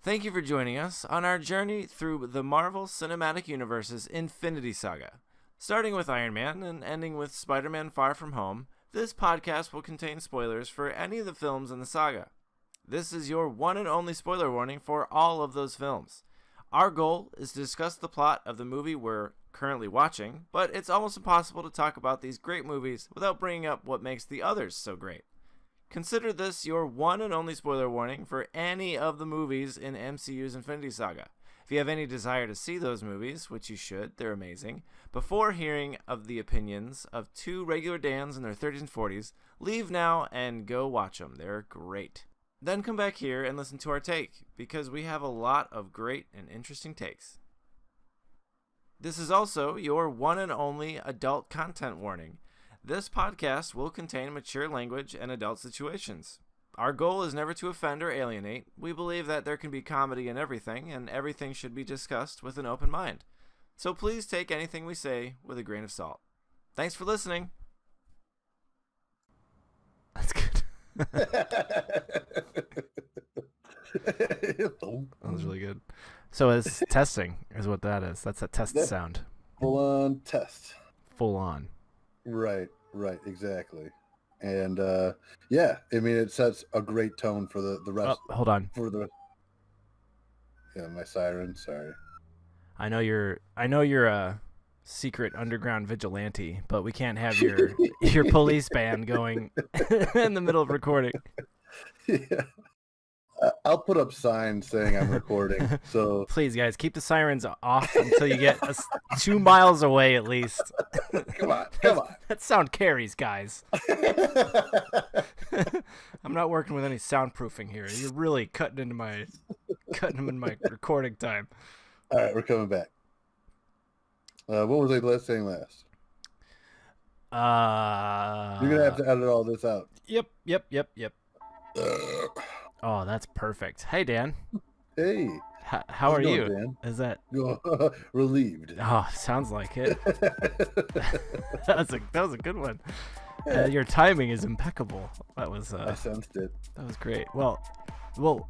Thank you for joining us on our journey through the Marvel Cinematic Universe's Infinity Saga. Starting with Iron Man and ending with Spider-Man Far From Home, this podcast will contain spoilers for any of the films in the saga. This is your one and only spoiler warning for all of those films. Our goal is to discuss the plot of the movie we're currently watching, but it's almost impossible to talk about these great movies without bringing up what makes the others so great. Consider this your one and only spoiler warning for any of the movies in MCU's Infinity Saga. If you have any desire to see those movies, which you should, they're amazing, before hearing of the opinions of two regular Dans in their 30s and 40s, leave now and go watch them. They're great. Then come back here and listen to our take, because we have a lot of great and interesting takes. This is also your one and only adult content warning. This podcast will contain mature language and adult situations. Our goal is never to offend or alienate. We believe that there can be comedy in everything, and everything should be discussed with an open mind. So please take anything we say with a grain of salt. Thanks for listening. That's good. That was really good. So it's testing is what that is. That's a test sound. Full-on test. Full on. Right, exactly. And yeah, I mean, it sets a great tone for the rest. Oh, hold on. Yeah, my siren. Sorry. I know you're a secret underground vigilante, but we can't have your police band going in the middle of recording. Yeah. I'll put up signs saying I'm recording. So please, guys, keep the sirens off until you get 2 miles away at least. Come on. That sound carries, guys. I'm not working with any soundproofing here. You're really cutting them in my recording time. All right, we're coming back. What was I saying last? You're gonna have to edit all this out. Yep. Oh, that's perfect. Hey, Dan. Hey. How are you? Dan? Is that relieved? Oh, sounds like it. that was a good one. Your timing is impeccable. That was. I sensed it. That was great. Well,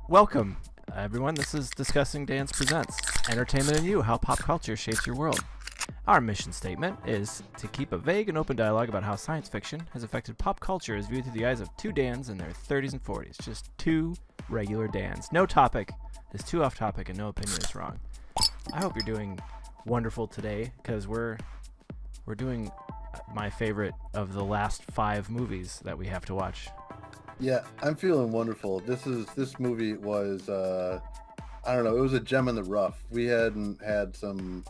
welcome everyone. This is Discussing Dance Presents Entertainment and You: How Pop Culture Shapes Your World. Our mission statement is to keep a vague and open dialogue about how science fiction has affected pop culture as viewed through the eyes of two Dans in their 30s and 40s. Just two regular Dans. No topic is too off topic and no opinion is wrong. I hope you're doing wonderful today, because we're doing my favorite of the last 5 movies that we have to watch. Yeah, I'm feeling wonderful. This movie was I don't know, it was a gem in the rough. We hadn't had some,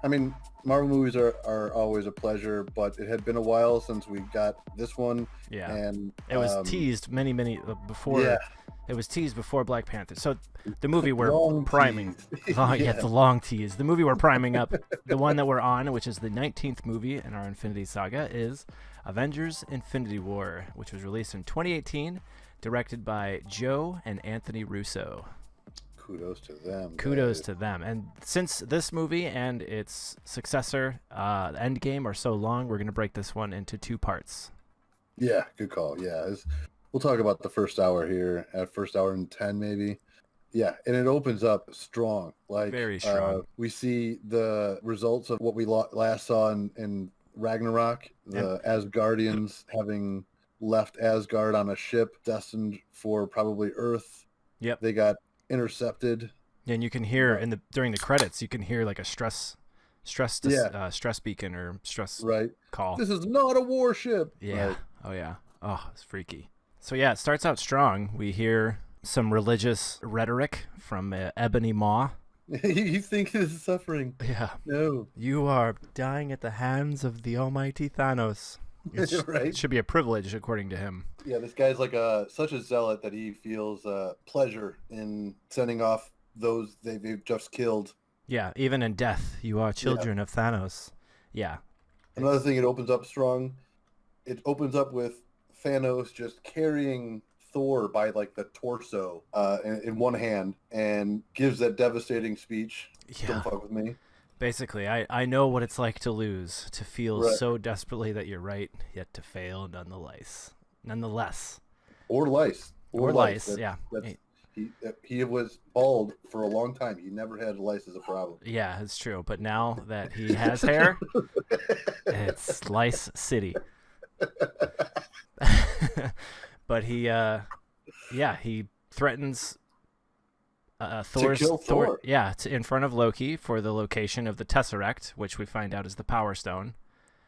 I mean, Marvel movies are always a pleasure, but it had been a while since we got this one. Yeah, and it was teased many before. Yeah. It was teased before Black Panther. So the movie we're priming, the long tease. The movie we're priming up, the one that we're on, which is the 19th movie in our Infinity Saga, is Avengers: Infinity War, which was released in 2018, directed by Joe and Anthony Russo. Kudos to them. Kudos to them. And since this movie and its successor, Endgame, are so long, we're going to break this one into 2 parts. Yeah, good call. Yeah, we'll talk about the first hour here, at first hour and 10 maybe. Yeah, and it opens up strong. Like very strong. We see the results of what we last saw in Ragnarok, the Asgardians having left Asgard on a ship destined for probably Earth. Yep. They got intercepted, and you can hear during the credits, you can hear like a stress beacon or stress call. This is not a warship. Yeah. Right. Oh yeah. Oh, it's freaky. So yeah, it starts out strong. We hear some religious rhetoric from Ebony Maw. You think this is suffering? Yeah. No. You are dying at the hands of the almighty Thanos. Right? It should be a privilege, according to him. Yeah, this guy's like such a zealot that he feels pleasure in sending off those they've just killed. Yeah, even in death, you are children of Thanos. Yeah. Another thing, it opens up strong. It opens up with Thanos just carrying Thor by like the torso in one hand and gives that devastating speech. Yeah. Don't fuck with me. Basically, I know what it's like to lose, to feel so desperately that you're right, yet to fail nonetheless. Or lice. Or lice, yeah. He was bald for a long time. He never had lice as a problem. Yeah, it's true. But now that he has hair, it's Lice City. But he threatens To kill Thor. Yeah, in front of Loki for the location of the Tesseract, which we find out is the Power Stone.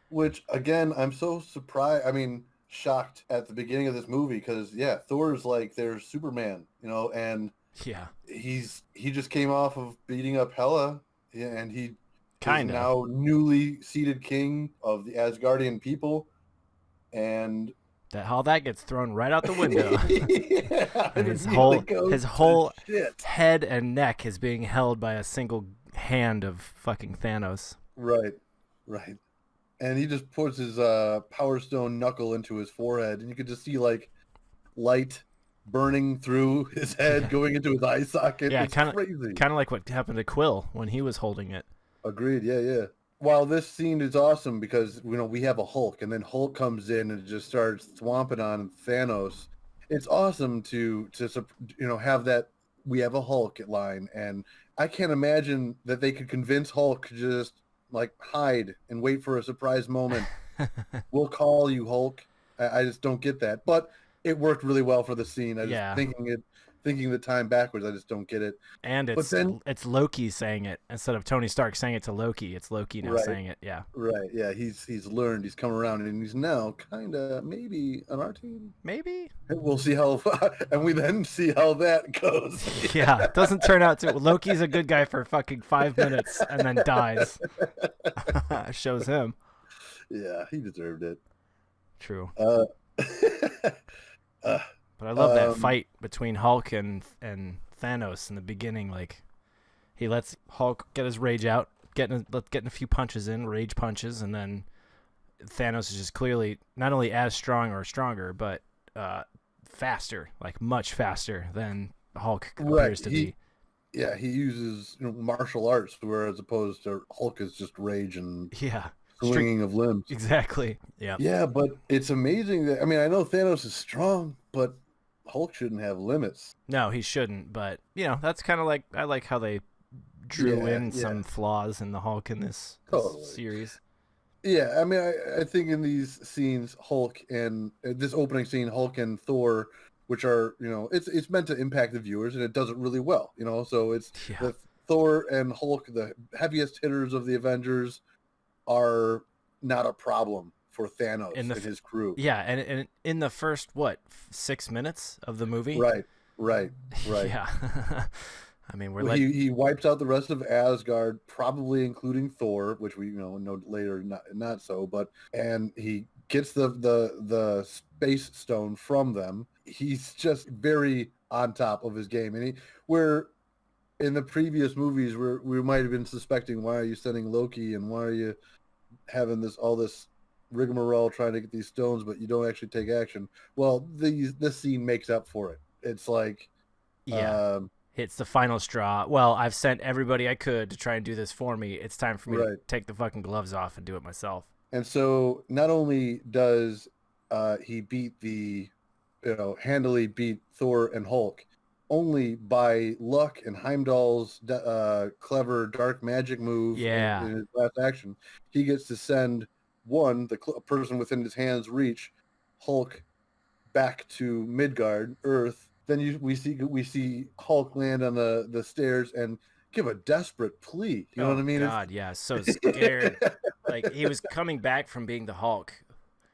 Which, again, I'm so surprised. I mean, shocked at the beginning of this movie because, yeah, Thor's like their Superman, and yeah, he just came off of beating up Hela, and he is now newly seated king of the Asgardian people, and how that gets thrown right out the window. Yeah, and his whole head and neck is being held by a single hand of fucking Thanos. Right. And he just puts his Power Stone knuckle into his forehead, and you could just see like light burning through his head, going into his eye socket. Yeah, it's crazy. Kind of like what happened to Quill when he was holding it. Agreed. Yeah. While this scene is awesome because we have a Hulk, and then Hulk comes in and just starts swamping on Thanos. It's awesome to have that we have a Hulk line, and I can't imagine that they could convince Hulk to just like hide and wait for a surprise moment. We'll call you, Hulk. I just don't get that, but it worked really well for the scene. Thinking the time backwards, I just don't get it. And it's Loki saying it instead of Tony Stark saying it to Loki. It's Loki now saying it. Yeah. Right. Yeah. He's learned. He's come around, and he's now kind of maybe on our team. Maybe. We'll see how, and we then see how that goes. Yeah. It doesn't turn out to. Loki's a good guy for fucking 5 minutes and then dies. Shows him. Yeah, he deserved it. True. But I love that fight between Hulk and Thanos in the beginning. Like, he lets Hulk get his rage out, getting a few punches in, rage punches, and then Thanos is just clearly not only as strong or stronger, but faster, like much faster than Hulk appears to be. Yeah, he uses martial arts, whereas opposed to Hulk is just rage and swinging of limbs. Exactly. Yeah. Yeah, but it's amazing that I know Thanos is strong, but Hulk shouldn't have limits. No, he shouldn't. But that's kind of like I like how they drew in some flaws in the Hulk in this series. Yeah, I think in these scenes, Hulk and this opening scene, Hulk and Thor, which are it's meant to impact the viewers, and it does it really well. So it's the Thor and Hulk, the heaviest hitters of the Avengers, are not a problem for Thanos and his crew. Yeah, and in the first 6 minutes of the movie. Right. Yeah. He wipes out the rest of Asgard, probably including Thor, which we know later not so, and he gets the space stone from them. He's just very on top of his game, and where in the previous movies we might have been suspecting, why are you sending Loki and why are you having all this rigmarole trying to get these stones, but you don't actually take action. Well, this scene makes up for it. It's like, it's the final straw. Well, I've sent everybody I could to try and do this for me. It's time for me to take the fucking gloves off and do it myself. And so not only does he handily beat Thor and Hulk, only by luck and Heimdall's clever dark magic move in his last action, he gets to send the person within his hand's reach, Hulk, back to Midgard, Earth. Then we see Hulk land on the stairs and give a desperate plea. You know what I mean? God, yeah, so scared. Like, he was coming back from being the Hulk,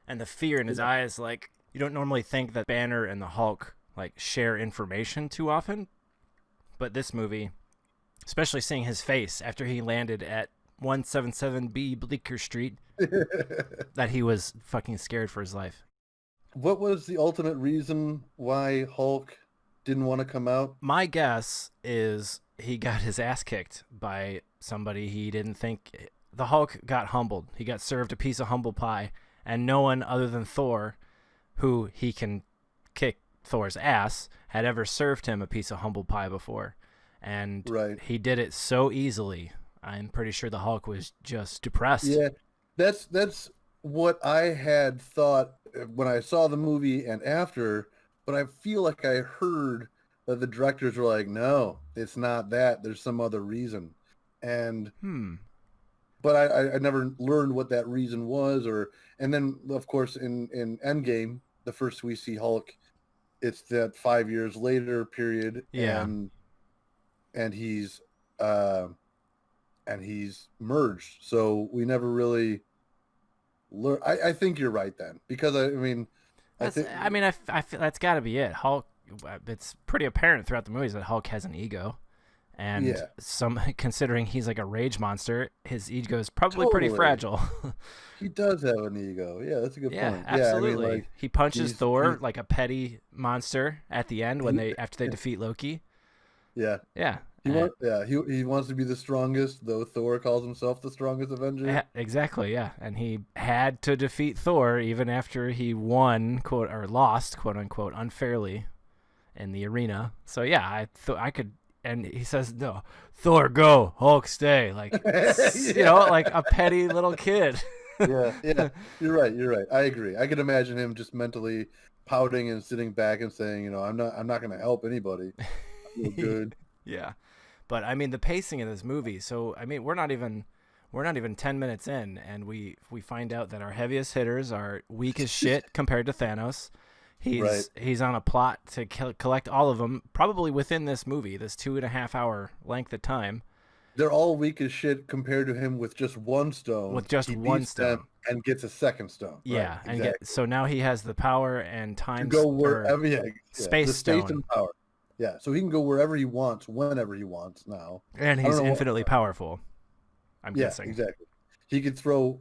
and the fear in his eyes. Like, you don't normally think that Banner and the Hulk share information too often, but this movie, especially seeing his face after he landed at 177B Bleecker Street, that he was fucking scared for his life. What was the ultimate reason why Hulk didn't want to come out? My guess is he got his ass kicked by somebody he didn't think. The Hulk got humbled. He got served a piece of humble pie, and no one other than Thor, who he can kick Thor's ass, had ever served him a piece of humble pie before. And he did it so easily. I'm pretty sure the Hulk was just depressed. Yeah, that's what I had thought when I saw the movie and after, but I feel like I heard But the directors were like, no, it's not that. There's some other reason. And but I never learned what that reason was. And then of course in Endgame, the first we see Hulk, it's that 5 years later period, and he's merged. So we never really learn. I think you're right then, because I feel that's got to be it. Hulk. It's pretty apparent throughout the movies that Hulk has an ego, and considering he's like a rage monster, his ego is probably pretty fragile. He does have an ego. Yeah, that's a good point. Yeah, absolutely. I mean, like, he punches Thor like a petty monster at the end after they defeat Loki. Yeah. Yeah. He wants to be the strongest, though Thor calls himself the strongest Avenger. Yeah, exactly, yeah. And he had to defeat Thor even after he won, lost, quote unquote, unfairly in the arena. So yeah, I could, and he says, no, Thor go, Hulk stay. Like, like a petty little kid. Yeah. You're right. I agree. I could imagine him just mentally pouting and sitting back and saying, I'm not going to help anybody. I feel good. Yeah. But I mean, the pacing of this movie. So I mean, we're not even 10 minutes in, and we find out that our heaviest hitters are weak as shit compared to Thanos. He's on a plot to collect all of them, probably within this movie, this 2.5 hour length of time. They're all weak as shit compared to him with just one stone. With just one stone, and gets a second stone. Yeah, right, exactly. So now he has the power and time to go wherever. Space stone. Space and power. Yeah, so he can go wherever he wants, whenever he wants now. And he's infinitely powerful, I'm guessing. Yeah, exactly. He could throw,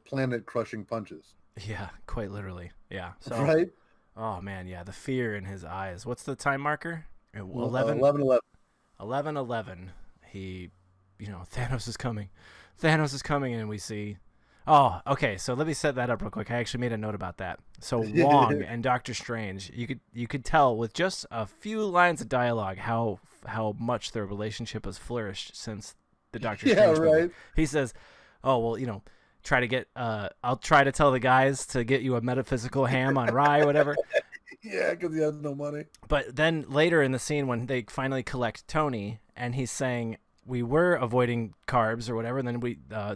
planet-crushing punches. Yeah, quite literally. Yeah. So, right? Oh, man, yeah, the fear in his eyes. What's the time marker? 11. 11:11. He, Thanos is coming. Thanos is coming, and we see... Oh, okay. So let me set that up real quick. I actually made a note about that. So Wong and Doctor Strange, you could tell with just a few lines of dialogue how much their relationship has flourished since the Doctor Strange movie. Right. He says, "Oh well, try to get. I'll try to tell the guys to get you a metaphysical ham on rye, whatever." Yeah, because he has no money. But then later in the scene when they finally collect Tony, and he's saying, we were avoiding carbs or whatever, and then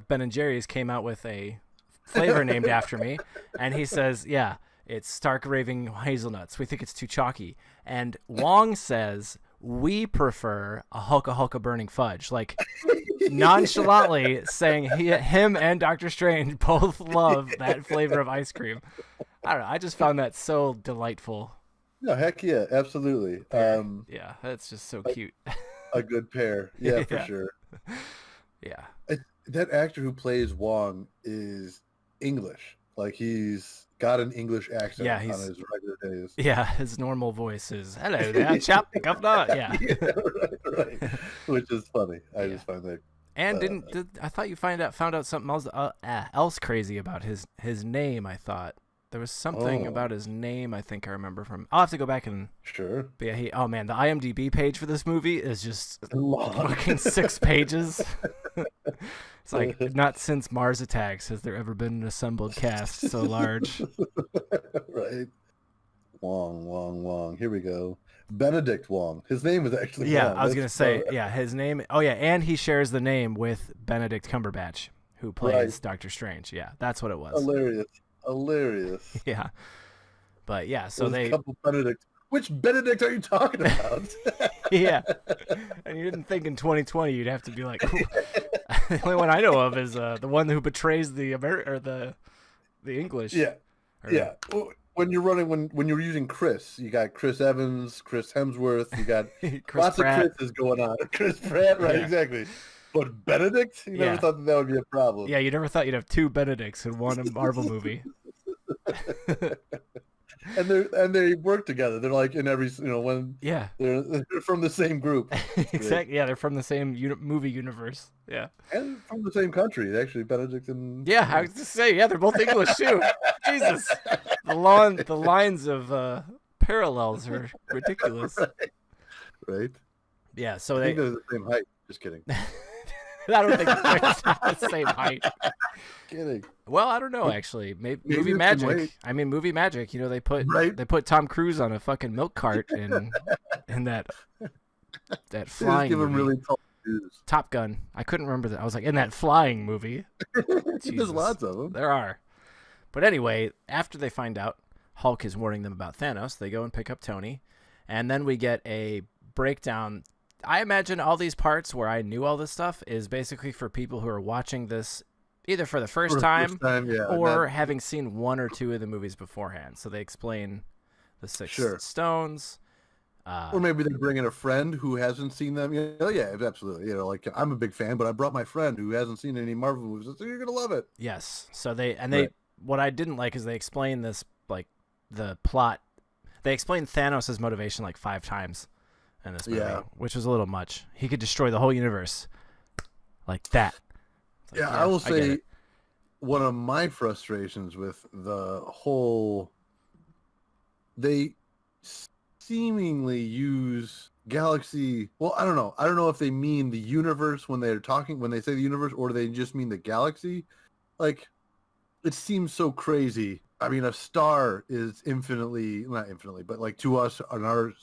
Ben and Jerry's came out with a flavor named after me, and he says, yeah, it's Stark Raving Hazelnuts. We think it's too chalky. And Wong says, we prefer a Hulka Hulka Burning Fudge. Like, nonchalantly saying him and Doctor Strange both love that flavor of ice cream. I don't know. I just found that so delightful. No, heck yeah, absolutely. Yeah, that's just so cute. A good pair. Yeah, for sure. Yeah. That actor who plays Wong is English. Like, he's got an English accent on his regular days. Yeah, his normal voice is, hello there, chap, governor. Yeah. Right. Which is funny. I just find that. And I thought you found out something else crazy about his name, I thought. There was something about his name I think I remember from... I'll have to go back and... Sure. But yeah, the IMDb page for this movie is just fucking 6 pages. It's like, not since Mars Attacks has there ever been an assembled cast so large. Right. Wong. Here we go. Benedict Wong. His name is actually Wong. I was going to say, his name... Oh, yeah, and he shares the name with Benedict Cumberbatch, who plays Doctor Strange. Yeah, that's what it was. Hilarious. Yeah. But yeah, so there's a couple Benedict. Which Benedict are you talking about? Yeah. And you didn't think in 2020 you'd have to be like, the only one I know of is the one who betrays the English. Yeah. Yeah. When you're using Chris, you got Chris Evans, Chris Hemsworth, you got lots Pratt. Of Chris's going on. Chris Pratt, right? Yeah. Exactly. But Benedict? You never thought that would be a problem. Yeah, you never thought you'd have 2 Benedicts in one Marvel movie. and they work together. They're like in every when they're from the same group. Exactly. Yeah, they're from the same movie universe. Yeah, and from the same country. Actually, Benedict and I was to say they're both English too. Jesus, the lines of parallels are ridiculous. Right. Yeah. So I think they're the same height. Just kidding. I don't think they're the same height. Kidding. Well, I don't know actually. Maybe movie you can magic. wait. I mean, movie magic. You know, they put Right. Tom Cruise on a fucking milk cart in that They just flying give him movie. really tall shoes. Top Gun. I couldn't remember that. I was like, in that flying movie. There's Jesus. lots of them. There are. But anyway, after they find out Hulk is warning them about Thanos, they go and pick up Tony. And then we get a breakdown. I imagine all these parts where I knew all this stuff is basically for people who are watching this either for the first time yeah, or having seen one or two of the movies beforehand. So they explain the six stones. Or maybe they bring in a friend who hasn't seen them. Yeah, absolutely. You know, like I'm a big fan, but I brought my friend who hasn't seen any Marvel movies, so you're gonna love it. Yes. So they what I didn't like is they explain this, like, the plot. They explain Thanos' motivation like 5 times in this movie, which was a little much. He could destroy the whole universe like that. Like, I will say one of my frustrations with the whole, they seemingly use galaxy. Well, I don't know. I don't know if they mean the universe when they say the universe, or do they just mean the galaxy? Like, it seems so crazy. I mean, a star is not infinitely, but like to us on our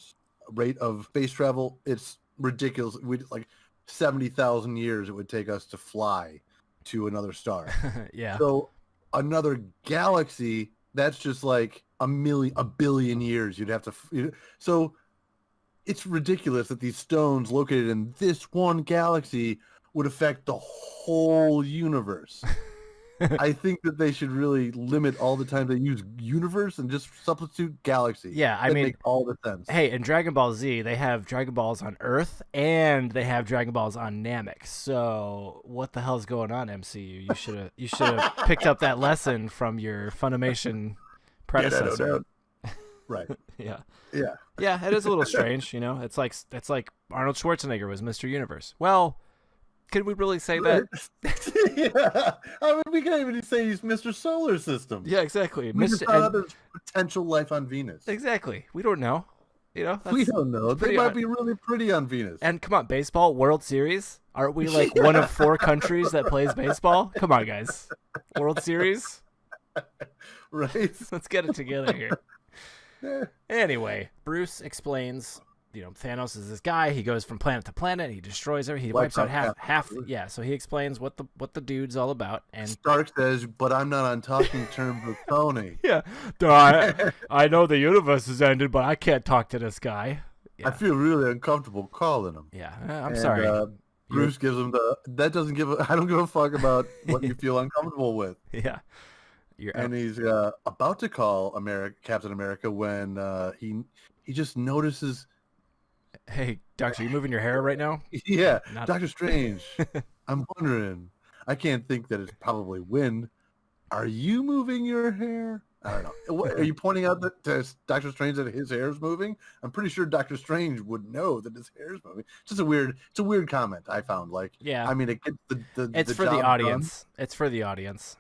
rate of space travel, it's ridiculous. We like 70,000 years it would take us to fly to another star. Yeah. So another galaxy, that's just like a billion years you'd have to. So it's ridiculous that these stones located in this one galaxy would affect the whole universe. I think that they should really limit all the time they use universe and just substitute galaxy. Yeah, I mean, make all the sense. Hey, in Dragon Ball Z, they have Dragon Balls on Earth and they have Dragon Balls on Namek. So what the hell's going on, MCU? You should have picked up that lesson from your Funimation predecessor. Right. Yeah. Yeah. Yeah, it is a little strange, you know. It's like Arnold Schwarzenegger was Mr. Universe. Well, can we really say that? Yeah. I mean, we can't even say he's Mr. Solar System. Yeah, exactly. We just found out there's potential life on Venus. Exactly. We don't know. You know, we don't know. They might be really pretty on Venus. And come on, baseball, World Series? Aren't we like one of 4 countries that plays baseball? Come on, guys. World Series? Right. Let's get it together here. Anyway, Bruce explains, you know, Thanos is this guy. He goes from planet to planet. He destroys her. He wipes out half. Yeah, so he explains what the dude's all about. And Stark says, "But I'm not on talking terms with Tony." Yeah, I know the universe is ended, but I can't talk to this guy. Yeah. I feel really uncomfortable calling him. Yeah, I'm sorry. Bruce gives him I don't give a fuck about what you feel uncomfortable with. Yeah. And he's about to call Captain America when he just notices. Hey, Doctor, you moving your hair right now? Yeah, Doctor Strange. I'm wondering. I can't think that it's probably wind. Are you moving your hair? I don't know. Are you pointing out to Doctor Strange that his hair is moving? I'm pretty sure Doctor Strange would know that his hair is moving. It's a weird comment I found. Like, yeah, I mean, it gets it's for the audience. Done. It's for the audience.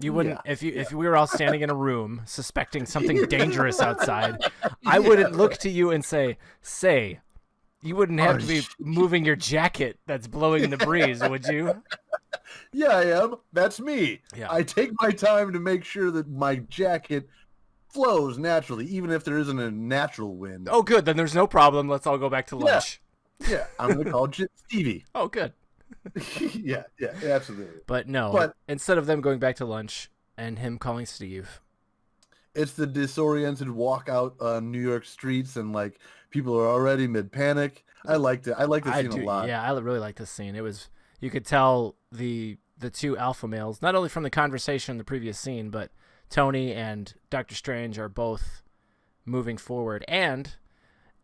You wouldn't if we were all standing in a room suspecting something dangerous outside. I wouldn't look to you and say. You wouldn't have to be moving your jacket that's blowing in the breeze, would you? Yeah, I am. That's me. Yeah. I take my time to make sure that my jacket flows naturally, even if there isn't a natural wind. Oh, good. Then there's no problem. Let's all go back to lunch. Yeah, I'm going to call Stevie. Oh, good. Yeah, absolutely. But no, instead of them going back to lunch and him calling Steve. It's the disoriented walk out on New York streets and like people are already mid-panic. I liked it. I like this scene a lot. Yeah, I really like this scene. You could tell the 2 alpha males, not only from the conversation in the previous scene, but Tony and Doctor Strange are both moving forward. And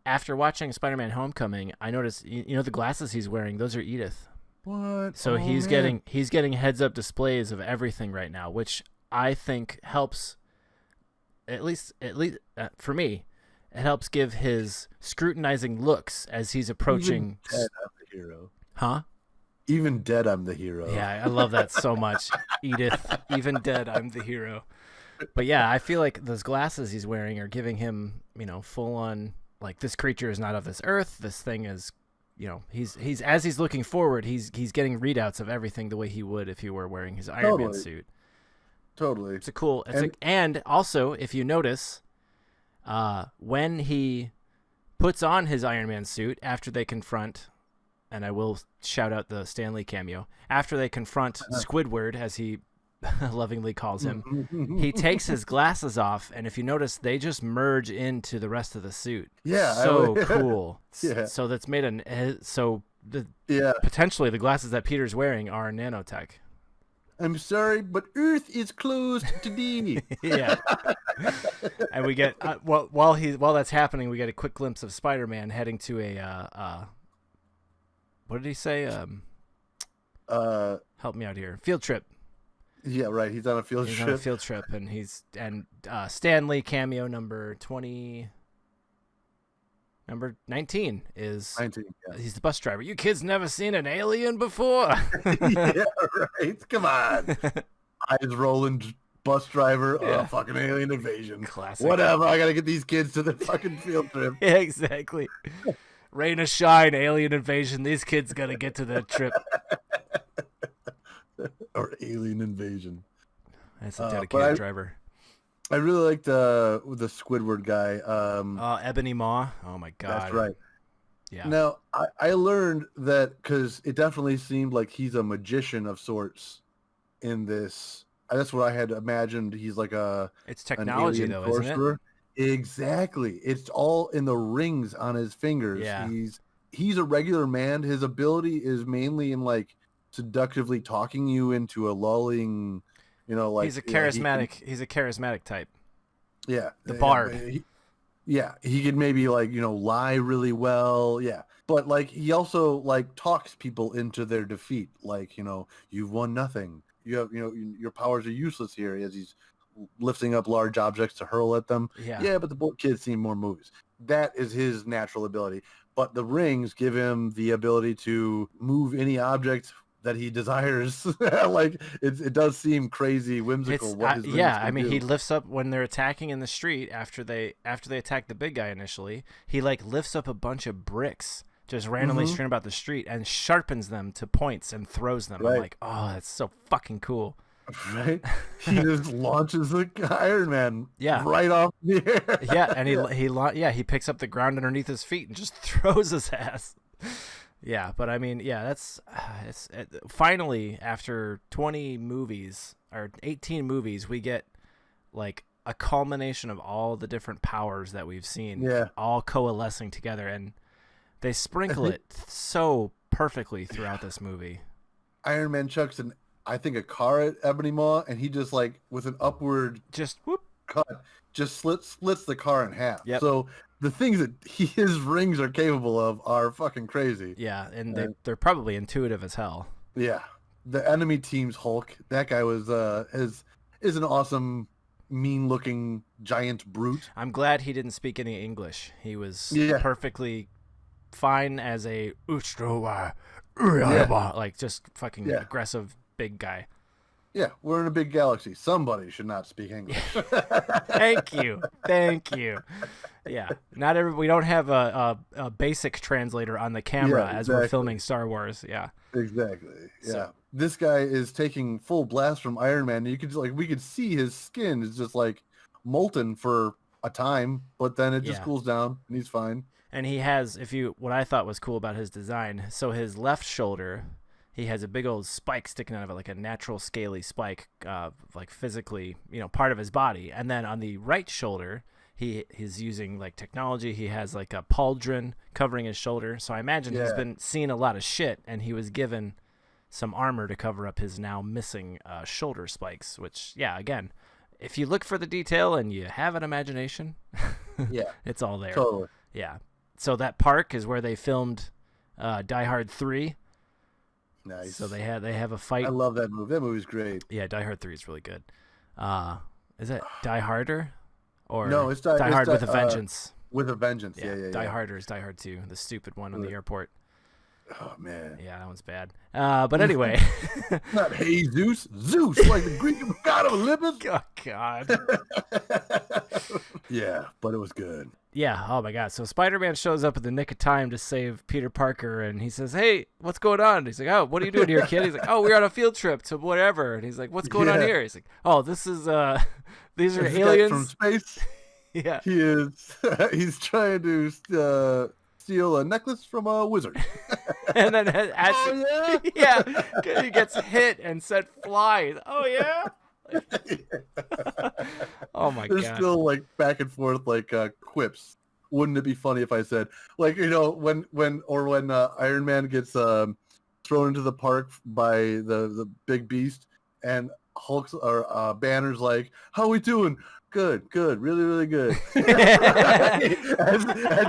after watching Spider-Man Homecoming, I noticed, you know, the glasses he's wearing, those are Edith. What? So he's getting heads-up displays of everything right now, which I think helps. At least for me, it helps give his scrutinizing looks as he's approaching. Even dead, I'm the hero. Huh? Even dead, I'm the hero. Yeah, I love that so much. Edith, even dead, I'm the hero. But yeah, I feel like those glasses he's wearing are giving him, you know, full on, like, this creature is not of this earth. This thing is he's as he's looking forward, he's getting readouts of everything the way he would if he were wearing his Iron Man suit. Totally. And also, if you notice, when he puts on his Iron Man suit after they confront, and I will shout out the Stan Lee cameo, after they confront Squidward, as he lovingly calls him, he takes his glasses off, and if you notice, they just merge into the rest of the suit. Yeah. So cool. Yeah. So that's made potentially the glasses that Peter's wearing are nanotech. I'm sorry, but Earth is closed today. Yeah. And we get while that's happening, we get a quick glimpse of Spider-Man heading to a what did he say? Help me out here. Field trip. Yeah, right. He's on a field trip, and Stan Lee cameo number 19 is 19. Yeah. He's the bus driver. You kids never seen an alien before? Yeah, right. Come on. Eyes rolling bus driver. Yeah. Oh, fucking alien invasion. Classic. Whatever. I gotta get these kids to the fucking field trip. Yeah, exactly. Rain or shine, alien invasion. These kids gotta get to that trip. Or alien invasion. That's a dedicated driver. I really liked the Squidward guy. Ebony Maw. Oh my god. That's right. Yeah. Now I learned that because it definitely seemed like he's a magician of sorts in this. That's what I had imagined. He's like it's technology though, sorcerer. Isn't it? Exactly. It's all in the rings on his fingers. Yeah. He's a regular man. His ability is mainly in like seductively talking you into a lulling, like he's a charismatic type. Yeah, the bard. He could maybe lie really well. Yeah, but like he also like talks people into their defeat. Like you've won nothing. You have your powers are useless here. As he's lifting up large objects to hurl at them. Yeah, but the kids see more movies. That is his natural ability. But the rings give him the ability to move any object that he desires. Like it does seem crazy whimsical what his rings can do. He lifts up when they're attacking in the street after they attack the big guy initially. He like lifts up a bunch of bricks just randomly strewn about the street and sharpens them to points and throws them. Right. I'm like, oh, that's so fucking cool. Right? He just launches the Iron Man right off the air. Yeah, and he picks up the ground underneath his feet and just throws his ass. Yeah, but I mean, that's finally after 20 movies or 18 movies, we get like a culmination of all the different powers that we've seen, all coalescing together, and they sprinkle it so perfectly throughout this movie. Iron Man chucks a car at Ebony Maw, and he just like with an upward cut, just splits the car in half. Yep. So the things that his rings are capable of are fucking crazy. Yeah, and they're probably intuitive as hell. Yeah, the enemy team's Hulk. That guy was is an awesome, mean-looking giant brute. I'm glad he didn't speak any English. He was perfectly fine as a like just fucking aggressive big guy. Yeah, we're in a big galaxy. Somebody should not speak English. Thank you. Yeah, we don't have a basic translator on the camera as we're filming Star Wars. Yeah, exactly. Yeah, so, this guy is taking full blast from Iron Man. You could we could see his skin is just like molten for a time, but then it just cools down and he's fine. And he has, what I thought was cool about his design, so his left shoulder, he has a big old spike sticking out of it, like a natural scaly spike, like physically, part of his body. And then on the right shoulder, he's using like technology. He has like a pauldron covering his shoulder. So I imagine he's been seeing a lot of shit, and he was given some armor to cover up his now missing shoulder spikes. Which, again, if you look for the detail and you have an imagination, it's all there. Totally. Yeah. So that park is where they filmed Die Hard 3. Nice. So they have a fight. I love that movie. That movie's great. Yeah, Die Hard 3 is really good. Is it Die Harder? Or no, it's Die Hard with a Vengeance. With a Vengeance, yeah. Die Harder is Die Hard 2, the stupid one on the airport. Oh, man. Yeah, that one's bad. But anyway. Not Hey Zeus, like the Greek god of Olympus. Oh, God. Yeah, but it was good. Yeah, oh my god. So Spider-Man shows up at the nick of time to save Peter Parker, and he says, "Hey, what's going on?" He's like, "Oh, what are you doing here, kid?" He's like, "Oh, we're on a field trip to whatever." And he's like, "What's going on here?" He's like, "Oh, this is these are This guy aliens from space. Yeah. He is. He's trying to steal a necklace from a wizard. And then Oh yeah. yeah, he gets hit and set flying. Oh yeah. Oh my There's god. still like back and forth like quips. Wouldn't it be funny if I said like when Iron Man gets thrown into the park by the big beast and Hulk's or Banner's like, "How we doing?" Good, really, really good. as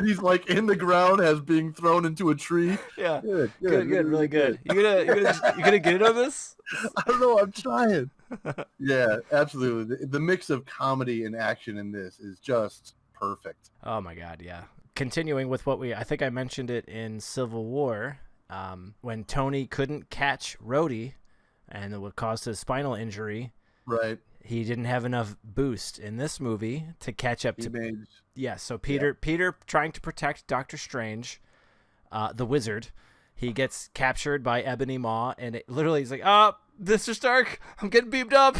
he's like in the ground as being thrown into a tree. Yeah. Good, Really good. You gonna get it on this? I don't know. I'm trying. Yeah, absolutely. The mix of comedy and action in this is just perfect. Oh my god, yeah. Continuing with what I think I mentioned it in Civil War, when Tony couldn't catch Rhodey, and it would cause his spinal injury. Right. He didn't have enough boost in this movie to catch up to. Yeah. So Peter trying to protect Doctor Strange, the wizard, he gets captured by Ebony Maw, and he's like, "Oh, Mr. Stark, I'm getting beamed up."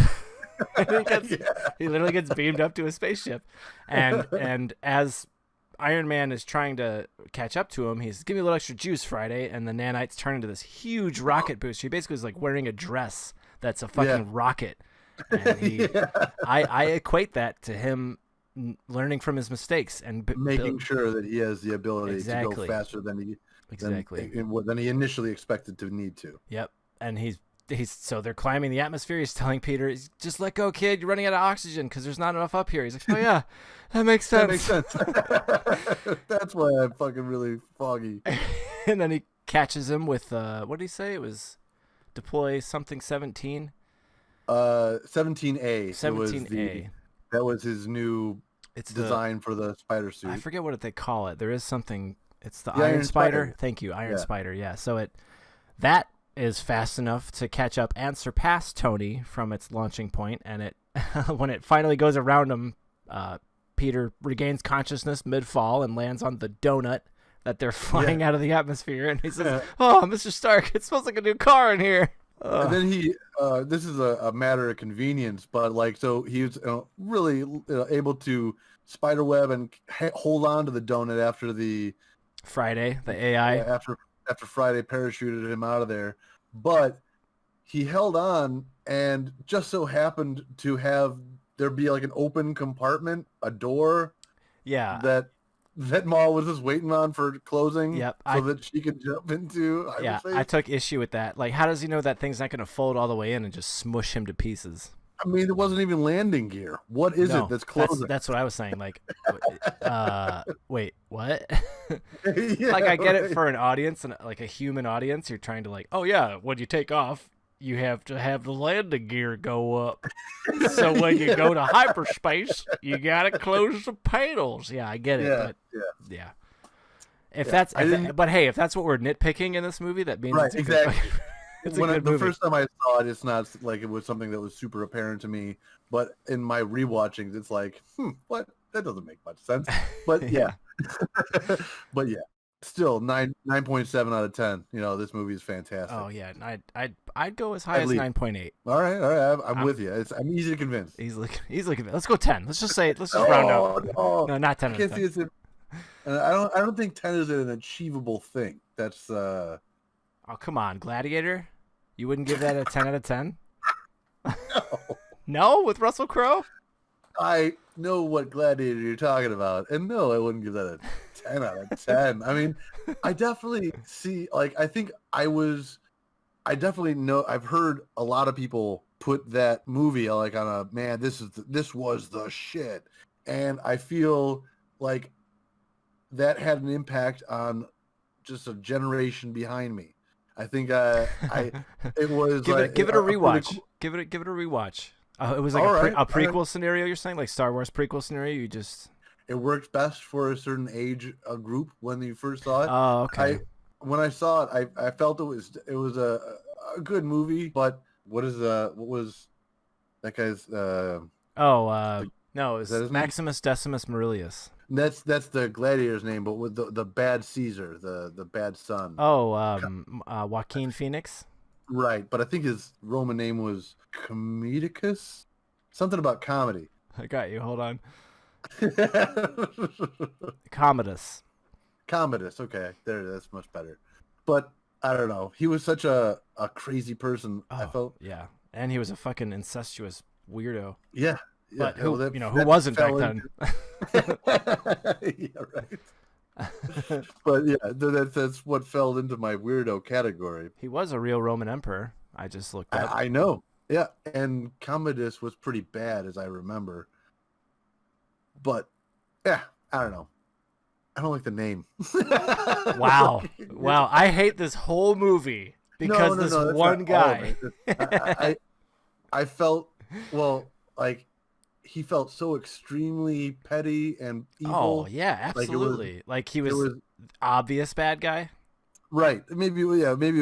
And he literally gets beamed up to a spaceship, and as Iron Man is trying to catch up to him, he's, "Give me a little extra juice, Friday," and the nanites turn into this huge rocket boost. He basically is like wearing a dress that's a fucking rocket. And I equate that to him learning from his mistakes and making sure that he has the ability to go faster than he initially expected to need to. Yep. And he's so they're climbing the atmosphere. He's telling Peter, "Just let go, kid. You're running out of oxygen because there's not enough up here." He's like, "Oh yeah, that makes sense." That's why I'm fucking really foggy. And then he catches him with what did he say? It was deploy something 17. 17A. 17A. That was his new design for the spider suit. I forget what they call it. There is something. It's the Iron Spider. Thank you, Iron Spider. Yeah. So that is fast enough to catch up and surpass Tony from its launching point, and it when it finally goes around him, Peter regains consciousness mid-fall and lands on the donut that they're flying out of the atmosphere, and he says, "Oh, Mr. Stark, it smells like a new car in here." And then he, this is a matter of convenience, but like, so he was really able to spiderweb and hold on to the donut after the Friday, the AI. After Friday parachuted him out of there. But he held on and just so happened to have there be like an open compartment, a door. Yeah. That Maul was just waiting on for closing that she could jump into. I took issue with that. Like, how does he know that thing's not going to fold all the way in and just smush him to pieces? I mean, it wasn't even landing gear. What is it that's closing? That's what I was saying. Like, wait, what? Like, I get it for an audience and like a human audience. You're trying to like, oh yeah, when you take off, you have to have the landing gear go up. So when you go to hyperspace, you gotta close the panels. Yeah, I get it. But if that's what we're nitpicking in this movie, that means right, exactly. It's a good movie. The first time I saw it, it's not like it was something that was super apparent to me. But in my rewatchings, it's like, what? That doesn't make much sense. But yeah, but yeah. Still 9.7 out of 10. This movie is fantastic. Oh yeah, I'd go as high as 9.8. All right, I'm with you. I'm easy to convince. Easily convinced. Let's go 10. Let's just round out. No, not 10. I can't see I don't think 10 is an achievable thing. That's Oh come on, Gladiator. You wouldn't give that a 10 out of 10? No, with Russell Crowe. I know what Gladiator you're talking about, and no, I wouldn't give that a 10 out of 10. I mean, I definitely see, like, I definitely know, I've heard a lot of people put that movie like on a, man, this was the shit. And I feel like that had an impact on just a generation behind me. I think it was give it a rewatch. Give it a rewatch. It was like a prequel scenario. You're saying, like Star Wars prequel scenario. It worked best for a certain age group when you first saw it. Oh, okay. When I saw it, I felt it was a good movie. But what was that guy's? No, it was Maximus Decimus Meridius. That's the gladiator's name, but with the bad Caesar, the bad son. Oh, Joaquin Phoenix. Right, but I think his Roman name was Comedicus, something about comedy. I got you. Hold on. Commodus. Okay, there. That's much better. But I don't know. He was such a crazy person. Oh, I felt. Yeah, and he was a fucking incestuous weirdo. Yeah. But who wasn't back then? Yeah, right. But yeah, that's what fell into my weirdo category. He was a real Roman emperor. I just looked up. I know. Yeah, and Commodus was pretty bad, as I remember. But yeah, I don't know. I don't like the name. Wow. I hate this whole movie because this one guy. I felt, like he felt so extremely petty and evil. Oh yeah, absolutely. Like he was obvious bad guy. Right. Maybe it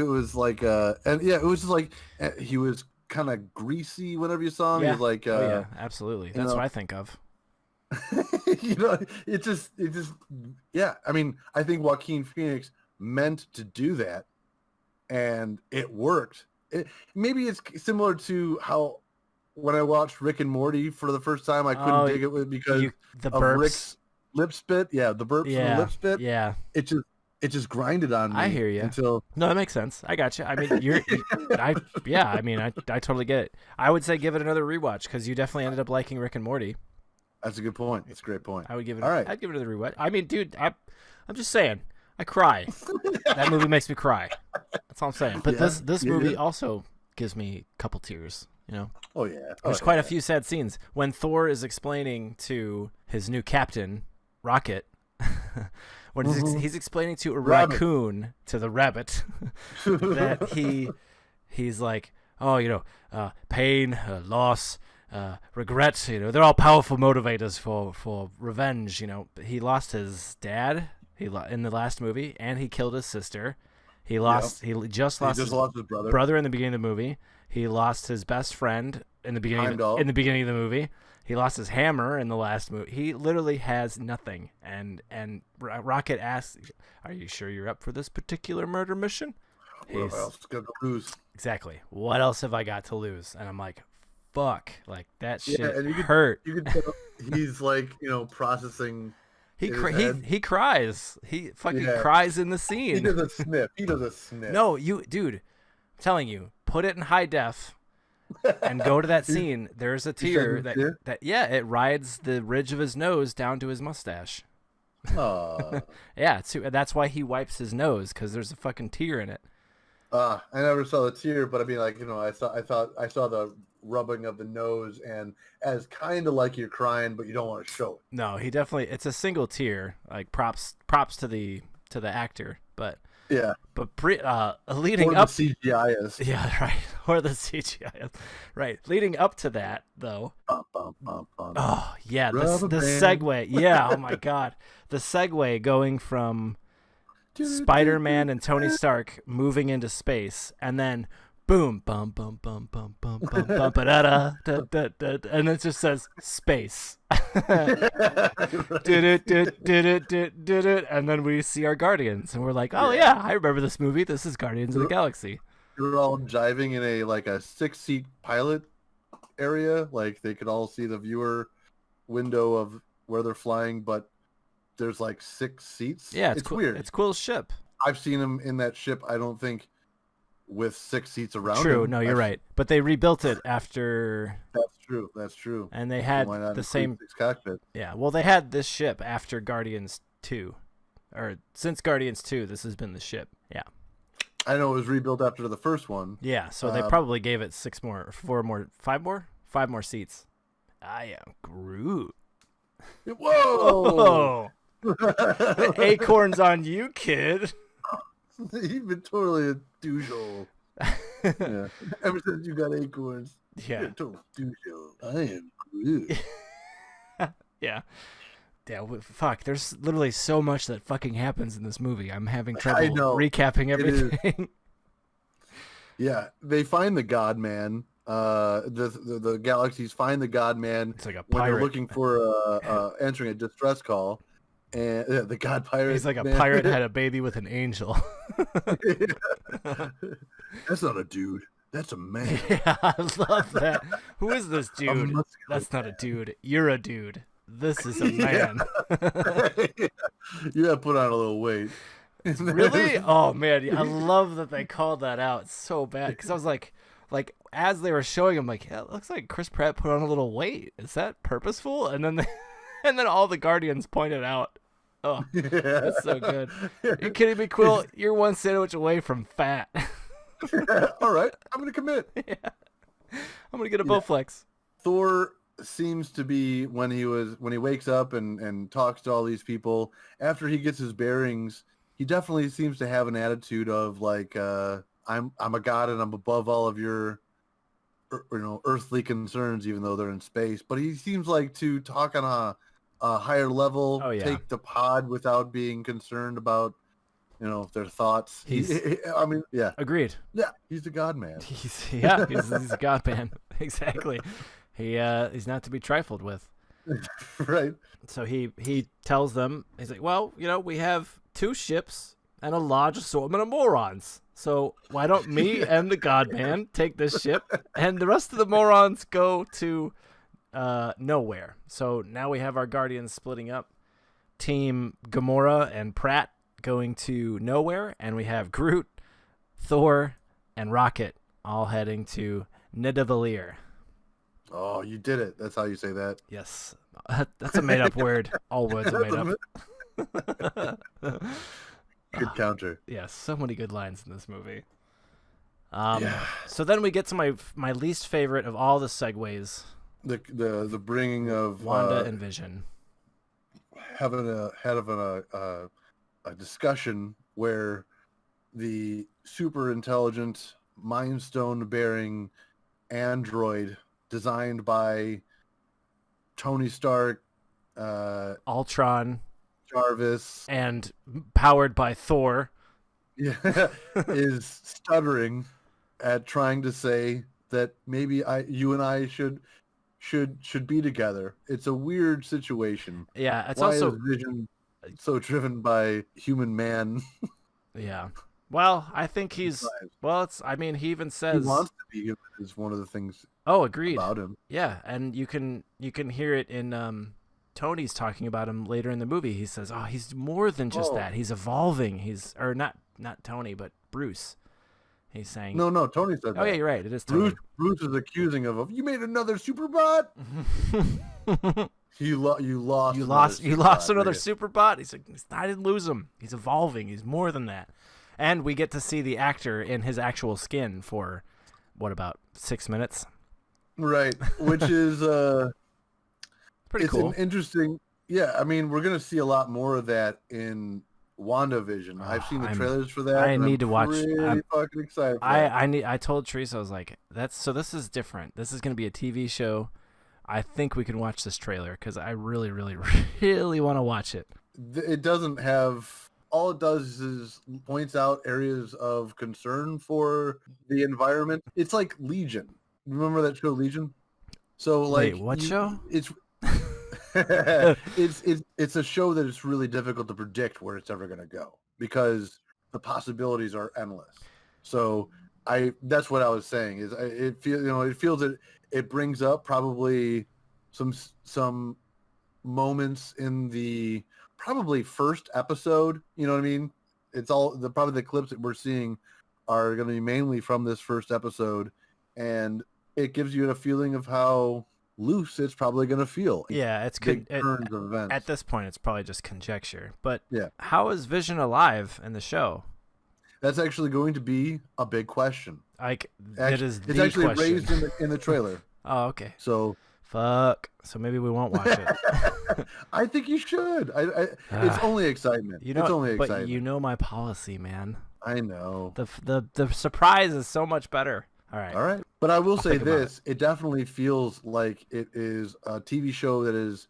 was like and yeah, it was just like he was kind of greasy whenever you saw him. Yeah. He was like yeah, absolutely. That's what I think of. It just yeah. I mean, I think Joaquin Phoenix meant to do that, and it worked. Maybe it's similar to how when I watched Rick and Morty for the first time, I couldn't dig it because of Rick's lip spit. Yeah, the burps and the lip spit. Yeah, it just grinded on me. I hear you. No, that makes sense. I got you. I mean, I totally get it. I would say give it another rewatch because you definitely ended up liking Rick and Morty. That's a good point. That's a great point. I would give it. All right. I'd give it another rewatch. I mean, dude, I'm just saying. I cry. That movie makes me cry. That's all I'm saying. But this movie also gives me a couple tears. You know. Oh yeah. There's quite a few sad scenes when Thor is explaining to his new captain, Rocket. When he's explaining to a raccoon, to the rabbit, that he's like, oh, pain, loss, regret, they're all powerful motivators for revenge. He lost his dad in the last movie, and he killed his sister. He just lost his brother in the beginning of the movie. He lost his best friend in the beginning of the movie. He lost his hammer in the last movie. He literally has nothing. And Rocket asks, "Are you sure you're up for this particular murder mission?" What else is going to lose? Exactly. What else have I got to lose? And I'm like, fuck. Like, that shit hurt. You can tell he's like, processing. He cries. He fucking cries in the scene. He does a sniff. No, dude, I'm telling you, put it in high def. And go to that scene. There's a tear that it rides the ridge of his nose down to his mustache. Yeah, that's why he wipes his nose, because there's a fucking tear in it. I never saw the tear, but I mean, like, I saw the rubbing of the nose, and as kind of like you're crying, but you don't want to show it. No, he definitely. It's a single tear. Like props to the actor, but. Yeah, but leading up, the CGI is. Yeah, right. Or the CGI is. Right. Leading up to that, though. Oh yeah, the segue. Yeah. Oh my God, the segue going from Spider-Man and Tony Stark moving into space, and then boom, bum bum bum bum bum bum bum da da da da, and it just says space. And then we see our Guardians, and we're like, oh yeah, I remember this movie. This is Guardians of the Galaxy. They're all jiving in a 6-seat pilot area, like they could all see the viewer window of where they're flying, but there's 6 seats. Yeah, it's cool. Weird. It's a cool ship. I've seen them in that ship. I don't think with 6 seats around. True. No, you're right. But they rebuilt it after. That's true. And they had the same cockpit. Yeah. Well, they had this ship after Guardians 2, or since Guardians 2. This has been the ship. Yeah. I know it was rebuilt after the first one. Yeah. So they probably gave it 5 more seats. I am Groot. Whoa! The acorns on you, kid. You've been totally a douche-hole. Yeah. Ever since you got acorns. Yeah. You're a total douche-hole. I am Groot. Yeah. Yeah, fuck. There's literally so much that fucking happens in this movie. I'm having trouble recapping everything. Yeah, they find the God-Man. The galaxies find the God-Man. It's like a pirate. When they're looking for answering a distress call. and the God Pirate. He's like a man. pirate had a baby with an angel. That's not a dude. That's a man. Yeah, I love that. Who is this dude? That's not a dude. You're a dude. This is a man. You gotta put on a little weight. Really? Oh man, I love that they called that out. It's so bad because I was like as they were showing him, like, yeah, it looks like Chris Pratt put on a little weight. Is that purposeful? And then and then all the Guardians pointed out. Oh, that's so good. Are you kidding me, Quill? You're one sandwich away from fat. All right, I'm gonna commit. Yeah. I'm gonna get a Bowflex. Thor seems to be when he wakes up and talks to all these people after he gets his bearings. He definitely seems to have an attitude of like, I'm a god and I'm above all of your, earthly concerns, even though they're in space. But he seems like to talk on a higher level, take the pod without being concerned about, their thoughts. Agreed. Yeah, he's the God man. He's a God man. Exactly. He's not to be trifled with. Right. So he tells them, he's like, well, we have 2 ships and a large assortment of morons. So why don't me and the God man take this ship and the rest of the morons go to nowhere. So now we have our Guardians splitting up. Team Gamora and Pratt going to nowhere, and we have Groot, Thor, and Rocket all heading to Nidavellir. Oh, you did it. That's how you say that. Yes. That's a made-up word. All words are made up. Good counter. Yeah, so many good lines in this movie. So then we get to my least favorite of all the segues. The bringing of Wanda and Vision. Having a discussion where the super intelligent Mind Stone bearing android designed by Tony Stark, Ultron, Jarvis, and powered by Thor, is stuttering at trying to say that maybe you and I should be together. It's a weird situation. Yeah, it's Why also is Vision so driven by human man? Yeah. Well, I think he's he even says he wants to be human is one of the things. Oh, agreed. About him. Yeah, and you can hear it in Tony's talking about him later in the movie. He says, "Oh, he's more than just that. He's evolving. Not Tony, but Bruce." He's saying, No, Tony said that. Oh, yeah, you're right. It is Tony. Bruce is accusing him of, you made another Superbot? You lost another Superbot? He's like, I didn't lose him. He's evolving. He's more than that. And we get to see the actor in his actual skin for, about 6 minutes? Right, which is pretty cool. An interesting, we're going to see a lot more of that in WandaVision. I've seen the trailers for that. I need to watch. I'm fucking excited. I told Teresa, I was like, this is different. This is going to be a TV show. I think we can watch this trailer because I really, really, really want to watch it. It doesn't have. All it does is points out areas of concern for the environment. It's like Legion. Remember that show Legion? So like, wait, what show? It's it's a show that it's really difficult to predict where it's ever going to go because the possibilities are endless. So that's what I was saying is it feels that it brings up probably some moments in the probably first episode. You know what I mean? It's all probably the clips that we're seeing are going to be mainly from this first episode, and it gives you a feeling of how loose it's probably going to feel. Yeah, it's big turns of events. At this point, it's probably just conjecture. But yeah, how is Vision alive in the show? That's actually going to be a big question. It's actually question. raised in the trailer. Oh, okay. So fuck. So maybe we won't watch it. I think you should. It's only excitement. It's only excitement. But you know my policy, man. I know. The surprise is so much better. All right. But I will say this. It definitely feels like it is a TV show that is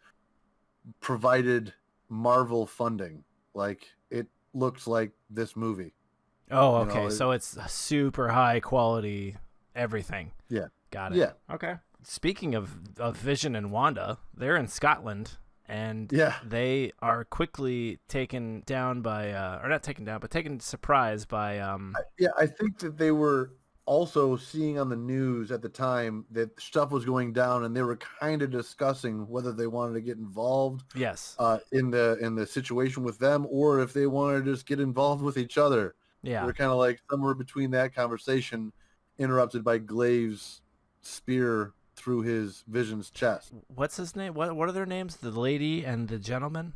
provided Marvel funding. Like, it looks like this movie. Oh, okay. So it's super high quality everything. Yeah. Got it. Yeah. Okay. Speaking of Vision and Wanda, they're in Scotland and Yeah. they are quickly taken down by, or not taken down, but taken surprise by. I think that they were also seeing on the news at the time that stuff was going down, and they were kind of discussing whether they wanted to get involved. Yes. In the situation with them, or if they wanted to just get involved with each other. Yeah. They're kind of like somewhere between that conversation, interrupted by Glaive's spear through his Vision's chest. What's his name? What are their names? The lady and the gentleman?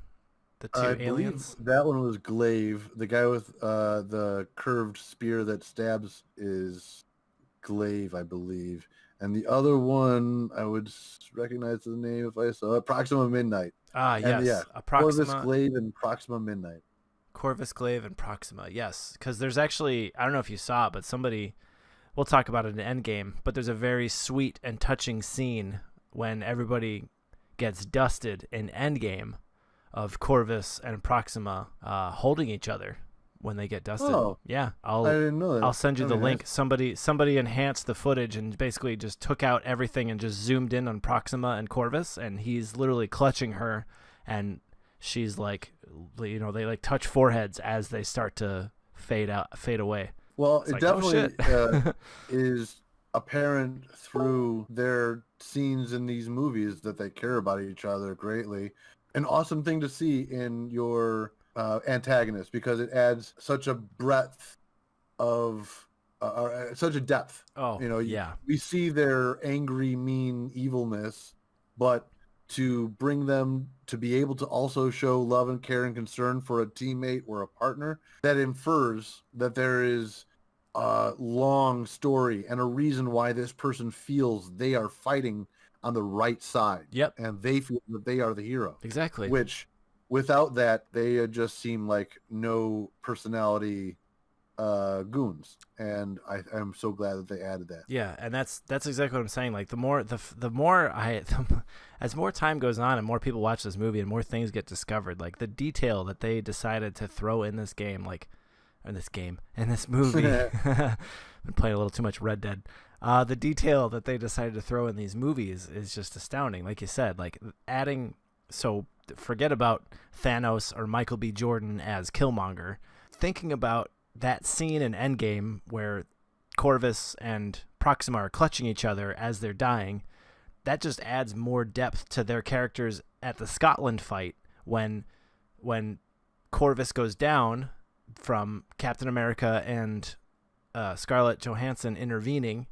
The two aliens? That one was Glaive. The guy with the curved spear that stabs is Glaive, I believe. And the other one, I would recognize the name if I saw it. Proxima Midnight. Yes. And, yeah, Proxima. Corvus Glaive and Proxima Midnight. Corvus Glaive and Proxima, yes. Because there's actually, I don't know if you saw it, but somebody, we'll talk about it in Endgame, but there's a very sweet and touching scene when everybody gets dusted in Endgame of Corvus and Proxima holding each other when they get dusted. Oh, yeah, I didn't know that. I'll send you the link. Somebody enhanced the footage and basically just took out everything and just zoomed in on Proxima and Corvus, and he's literally clutching her, and she's like, they like touch foreheads as they start to fade away. Well, it's it like, definitely is apparent through their scenes in these movies that they care about each other greatly. An awesome thing to see in your antagonist, because it adds such a breadth of such a depth. Oh, yeah. We see their angry, mean evilness, but to bring them to be able to also show love and care and concern for a teammate or a partner, that infers that there is a long story and a reason why this person feels they are fighting on the right side. Yep. And they feel that they are the hero. Exactly. Which, without that, they just seem like no personality goons, and I'm so glad that they added that. Yeah, and that's exactly what I'm saying. Like as more time goes on and more people watch this movie and more things get discovered, like the detail that they decided to throw in this game, in this movie. Been playing a little too much Red Dead. The detail that they decided to throw in these movies is just astounding. Like you said, like adding, so forget about Thanos or Michael B. Jordan as Killmonger. Thinking about that scene in Endgame where Corvus and Proxima are clutching each other as they're dying, that just adds more depth to their characters at the Scotland fight when Corvus goes down from Captain America and Scarlett Johansson intervening.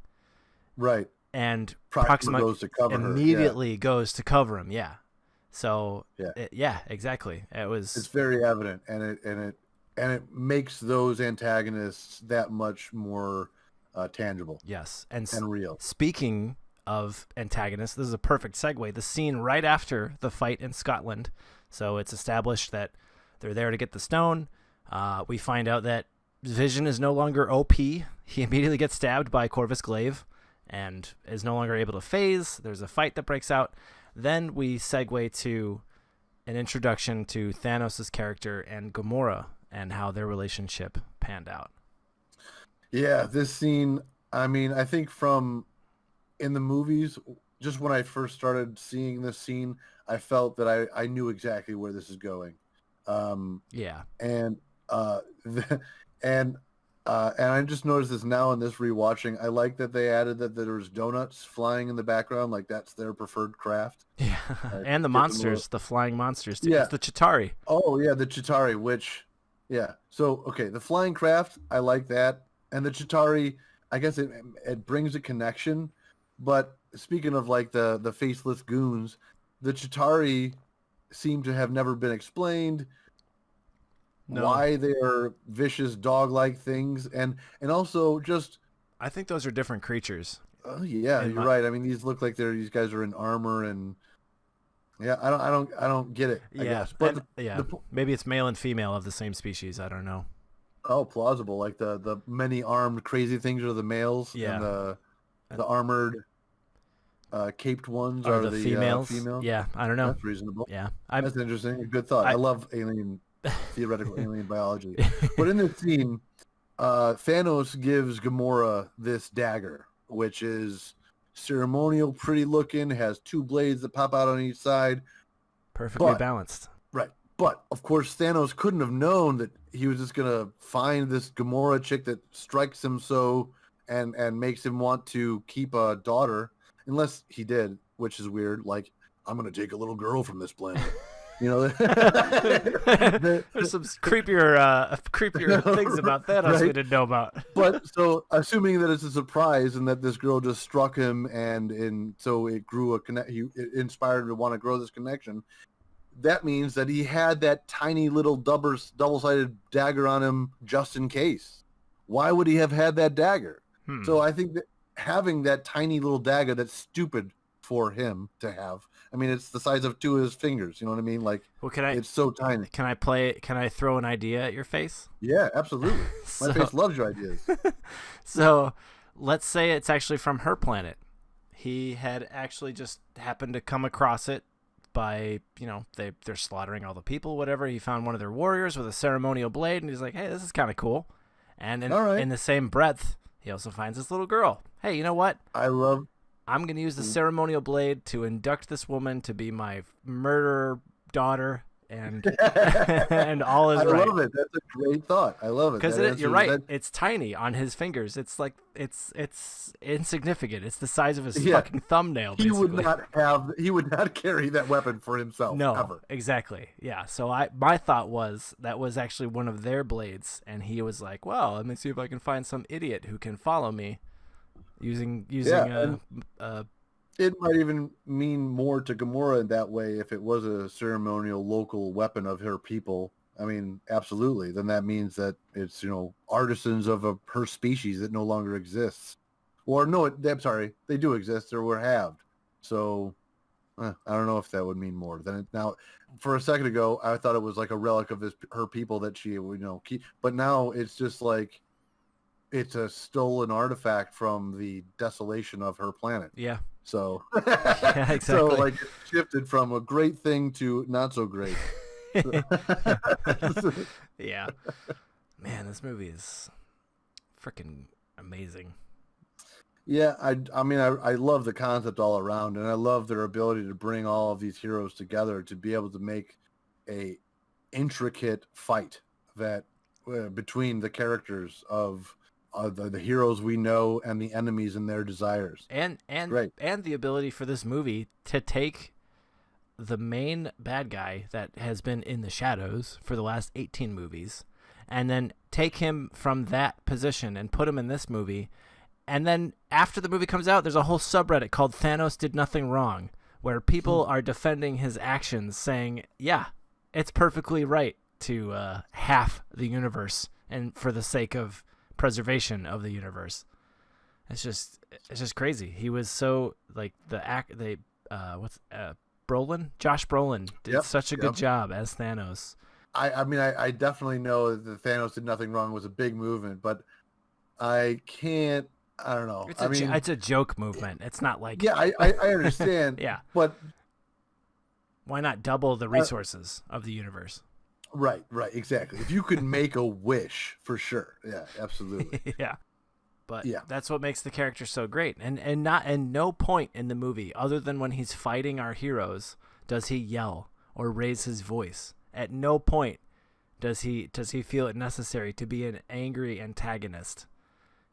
Right. And Proxima goes to cover immediately goes to cover him. Yeah. So yeah, exactly. It's very evident, and it makes those antagonists that much more tangible. Yes, and real. Speaking of antagonists, this is a perfect segue. The scene right after the fight in Scotland. So it's established that they're there to get the stone. We find out that Vision is no longer OP. He immediately gets stabbed by Corvus Glaive and is no longer able to phase. There's a fight that breaks out. Then we segue to an introduction to Thanos' character and Gamora and how their relationship panned out. Yeah, this scene, I mean, I think from in the movies, just when I first started seeing this scene, I felt that I knew exactly where this is going. Yeah. And I just noticed this now in this rewatching. I like that they added that there's donuts flying in the background, like that's their preferred craft. Yeah, and the monsters, the flying monsters too. Yeah. It's the Chitauri. Oh yeah, the Chitauri, which, yeah. So, okay, the flying craft, I like that. And the Chitauri, I guess it brings a connection. But speaking of like the faceless goons, the Chitauri seem to have never been explained. No. Why they are vicious dog-like things, and also just, I think those are different creatures. Oh yeah, you're right. I mean, these look like these guys are in armor, and yeah, I don't get it. I guess. But maybe it's male and female of the same species. I don't know. Oh, plausible. Like the many armed crazy things are the males, and the armored caped ones are the females. Yeah, I don't know. That's reasonable. Yeah, that's interesting. A good thought. I love theoretical alien biology. But in this scene, Thanos gives Gamora this dagger, which is ceremonial, pretty looking, has two blades that pop out on each side. Perfectly balanced. Right. But, of course, Thanos couldn't have known that he was just going to find this Gamora chick that strikes him so and makes him want to keep a daughter, unless he did, which is weird. Like, I'm going to take a little girl from this planet. You know, there's some creepier things about Thanos right? We didn't know about. But so, assuming that it's a surprise and that this girl just struck him, and so it grew it inspired him to want to grow this connection. That means that he had that tiny little double-sided dagger on him just in case. Why would he have had that dagger? So I think that having that tiny little dagger, that's stupid for him to have. I mean, it's the size of 2 of his fingers. You know what I mean? Like, well, it's so tiny. Can I throw an idea at your face? Yeah, absolutely. My face loves your ideas. So let's say it's actually from her planet. He had actually just happened to come across it by, they're slaughtering all the people, whatever. He found one of their warriors with a ceremonial blade, and he's like, hey, this is kind of cool. And in the same breath, he also finds this little girl. Hey, you know what? I'm going to use the ceremonial blade to induct this woman to be my murderer daughter, and and all is right. I love it. That's a great thought. I love it. Because you're right. It's tiny on his fingers. It's like it's insignificant. It's the size of his fucking thumbnail. Basically. He would not carry that weapon for himself. No, ever. Exactly. Yeah. So my thought was that was actually one of their blades, and he was like, well, let me see if I can find some idiot who can follow me. Using it might even mean more to Gamora in that way if it was a ceremonial local weapon of her people. I mean, absolutely. Then that means that it's, artisans of her species that no longer exists. Or no, I'm sorry, they do exist or were halved. So I don't know if that would mean more. Now, for a second ago, I thought it was like a relic of her people that she would keep. But now it's just like it's a stolen artifact from the desolation of her planet. Yeah. So, yeah, exactly. So like it shifted from a great thing to not so great. Yeah. Man, this movie is freaking amazing. Yeah, I mean, I love the concept all around, and I love their ability to bring all of these heroes together to be able to make a intricate fight that between the characters of the heroes we know and the enemies and their desires, and the ability for this movie to take the main bad guy that has been in the shadows for the last 18 movies, and then take him from that position and put him in this movie, and then after the movie comes out, there's a whole subreddit called Thanos Did Nothing Wrong, where people are defending his actions, saying, yeah, it's perfectly right to half the universe and for the sake of preservation of the universe. It's just crazy. He was so like Josh Brolin did such a good job as Thanos. I mean I definitely know that Thanos Did Nothing Wrong was a big movement, but I don't know. It's a joke movement. It's not like I understand. Yeah, but why not double the resources of the universe? Right, exactly. If you could make a wish, for sure. Yeah, absolutely. Yeah. But that's what makes the character so great. And no point in the movie, other than when he's fighting our heroes, does he yell or raise his voice. At no point does he feel it necessary to be an angry antagonist.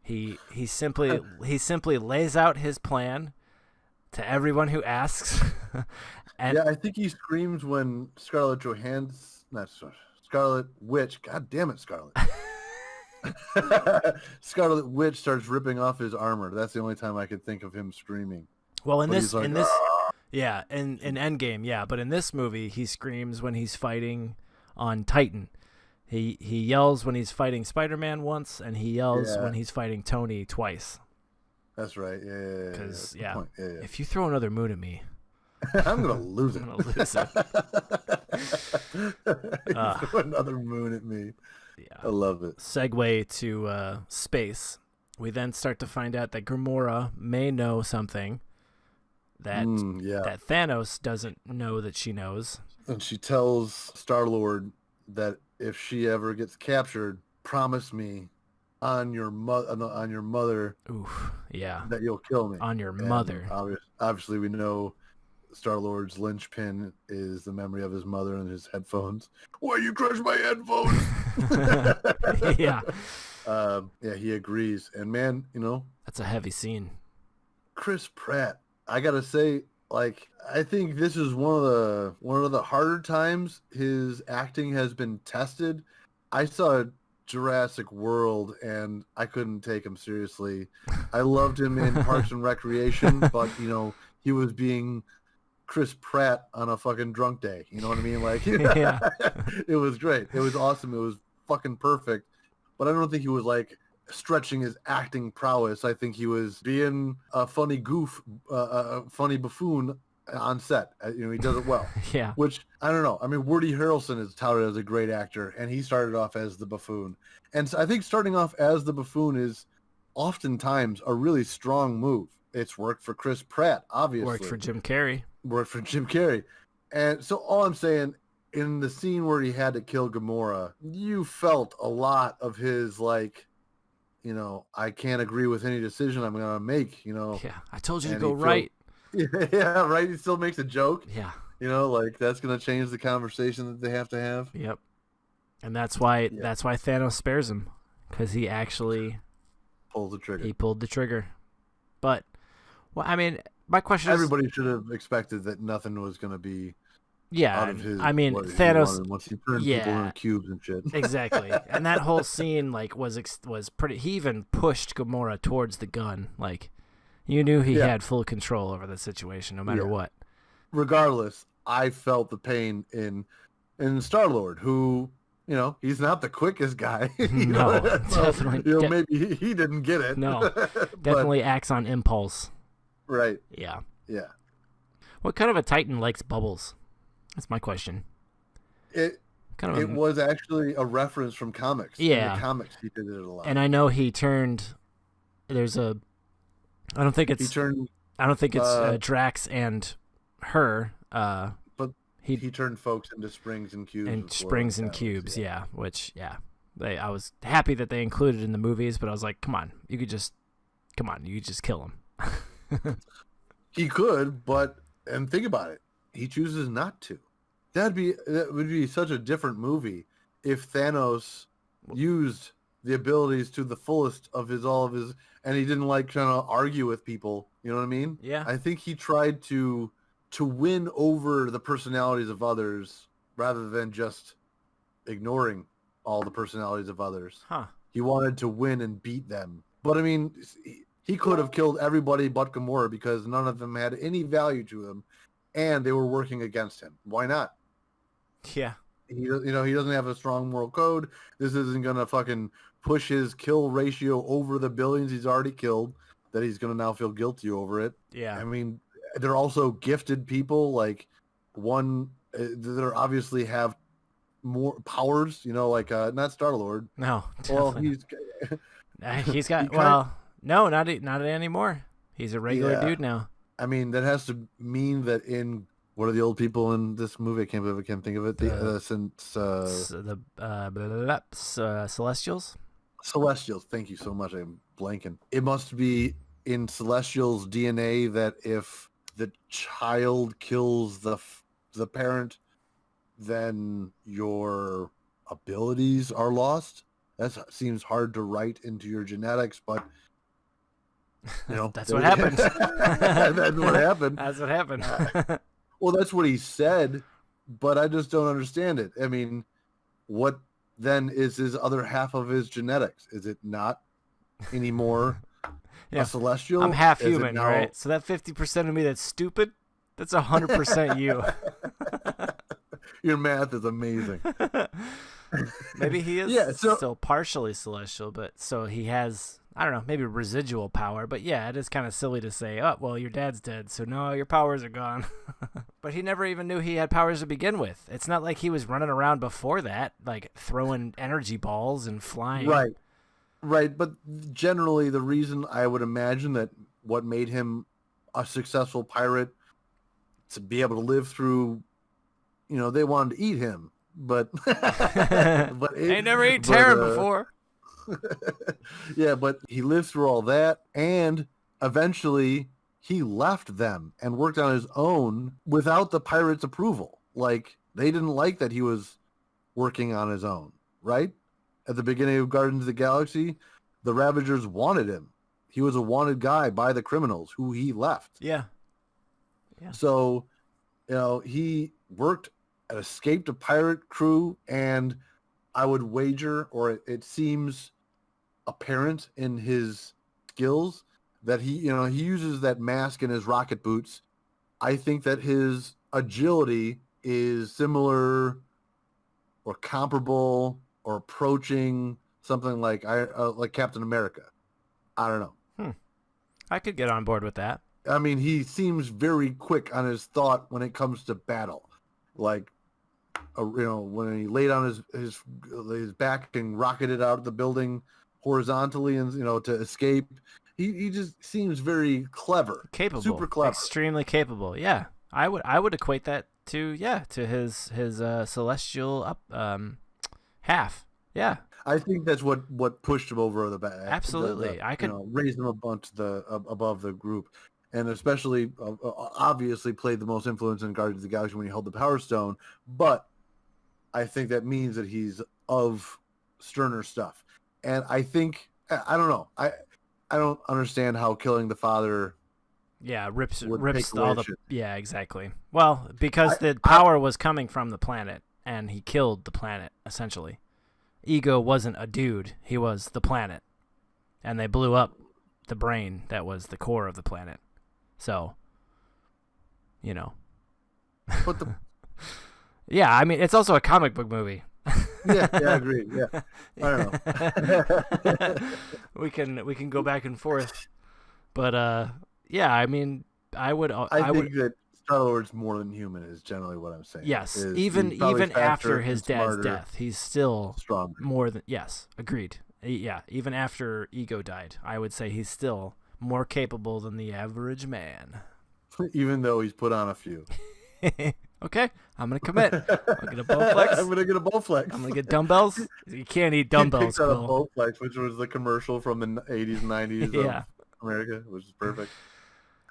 He simply lays out his plan to everyone who asks. And I think he screams when Scarlett Witch. God damn it, Scarlet. Scarlet Witch starts ripping off his armor. That's the only time I could think of him screaming. Well, in Endgame, but in this movie, he screams when he's fighting on Titan. He yells when he's fighting Spider-Man once, and he yells when he's fighting Tony twice. That's right. Yeah. Because if you throw another moon at me, I'm gonna lose it. I'm gonna lose it. Throw another moon at me. Yeah, I love it. Segue to space. We then start to find out that Gamora may know something that Thanos doesn't know that she knows. And she tells Star-Lord that if she ever gets captured, promise me on your mother. Oof, yeah. That you'll kill me. On your mother. Obviously, we know Star-Lord's linchpin is the memory of his mother and his headphones. Why you crush my headphones? Yeah. Yeah, he agrees. And man, that's a heavy scene. Chris Pratt, I gotta say, like, I think this is one of the harder times his acting has been tested. I saw Jurassic World and I couldn't take him seriously. I loved him in Parks and Recreation, but he was being Chris Pratt on a fucking drunk day. You know what I mean? Like, Yeah. It was great. It was awesome. It was fucking perfect. But I don't think he was like stretching his acting prowess. I think he was being a funny goof, a funny buffoon on set. He does it well. Yeah. Which, I don't know. I mean, Woody Harrelson is touted as a great actor, and he started off as the buffoon. And so I think starting off as the buffoon is oftentimes a really strong move. It's worked for Chris Pratt, obviously. Worked for Jim Carrey. And so all I'm saying, in the scene where he had to kill Gamora, you felt a lot of his, like, I can't agree with any decision I'm going to make, Yeah, I told you to go right. Yeah, right. He still makes a joke. Yeah. Like, that's going to change the conversation that they have to have. Yep. And that's why Thanos spares him, because he actually pulled the trigger. He pulled the trigger. But, well, I mean, my question is... Everybody should have expected that nothing was going to be... Yeah, out of his, Thanos. Once he turned people into cubes and shit. Exactly, and that whole scene was pretty. He even pushed Gamora towards the gun. Like, you knew he had full control over the situation, no matter what. Regardless, I felt the pain in Star-Lord, who he's not the quickest guy. No, definitely. Maybe he didn't get it. No, definitely acts on impulse. Right. Yeah. Yeah. What kind of a Titan likes bubbles? That's my question. It was actually a reference from comics. Yeah. In the comics, he did it a lot. And I know he turned. There's a. I don't think it's Drax and her. But he turned folks into springs and cubes. And springs and cubes, yeah. Which, yeah, I was happy that they included in the movies, but I was like, you could just kill him. He could, and think about it. He chooses not to. That would be such a different movie if Thanos used the abilities to the fullest of all of his, and he didn't like trying to argue with people. You know what I mean? Yeah. I think he tried to win over the personalities of others rather than just ignoring all the personalities of others. Huh. He wanted to win and beat them. But I mean, he could have killed everybody but Gamora because none of them had any value to him. And they were working against him. Why not? Yeah. He doesn't have a strong moral code. This isn't going to fucking push his kill ratio over the billions he's already killed, that he's going to now feel guilty over it. Yeah. I mean, they're also gifted people. Like, one, that obviously have more powers, like not Star-Lord. No. Well, he's got, no, not anymore. He's a regular dude now. I mean, that has to mean that in what are the old people in this movie? I can't believe I can't think of it. Celestials. Celestials. Thank you so much. I'm blanking. It must be in Celestials' DNA that if the child kills the parent, then your abilities are lost. That seems hard to write into your genetics, but. That's what happened. That's what happened. That's what happened. Well, that's what he said, but I just don't understand it. I mean, what then is his other half of his genetics? Is it not anymore a celestial? I'm half human, right? So that 50% of me that's stupid, that's 100% you. Your math is amazing. Maybe he is still partially celestial, but so he has, I don't know, maybe residual power. But yeah, it is kind of silly to say, oh, well, your dad's dead, so no, your powers are gone. But he never even knew he had powers to begin with. It's not like he was running around before that, like throwing energy balls and flying. Right. But generally, the reason I would imagine that what made him a successful pirate, to be able to live through, they wanted to eat him. But they never ate Terran before. Yeah, but he lived through all that, and eventually he left them and worked on his own without the pirates' approval. Like, they didn't like that he was working on his own, right? At the beginning of Guardians of the Galaxy, the Ravagers wanted him. He was a wanted guy by the criminals who he left. Yeah. So, he escaped a pirate crew, and I would wager, or it seems apparent in his skills, that he uses that mask in his rocket boots. I think that his agility is similar or comparable or approaching something like Captain America. I don't know. I could get on board with that. I mean, he seems very quick on his thought when it comes to battle. Like, when he laid on his back and rocketed out of the building horizontally and, to escape, he just seems very clever. Capable. Super clever. Extremely capable. Yeah. I would equate that to his celestial half. Yeah. I think that's what pushed him over the back. Absolutely. I could raise him above the group, and especially obviously played the most influence in Guardians of the Galaxy when he held the Power Stone. But I think that means that he's of sterner stuff, and I think I don't know. I don't understand how killing the father. Yeah, rips take all away the shit. Yeah, exactly. Well, because the power was coming from the planet, and he killed the planet essentially. Ego wasn't a dude; he was the planet, and they blew up the brain that was the core of the planet. So, But the yeah, I mean, it's also a comic book movie. yeah, I agree. Yeah, I don't know. we can go back and forth, but yeah, I mean, I would think that Star-Lord's more than human is generally what I'm saying. Yes, He's even faster after his and dad's smarter, death, he's still stronger. more than agreed. Yeah, even after Ego died, I would say he's still more capable than the average man. Even though he's put on a few. Okay, I'm gonna commit. I'm gonna Bowflex. I'm gonna get a Bowflex. I'm gonna get dumbbells. You can't eat dumbbells. He picked out a Quill. Bowflex, which was the commercial from the 80s, 90s Yeah. of America, which is perfect.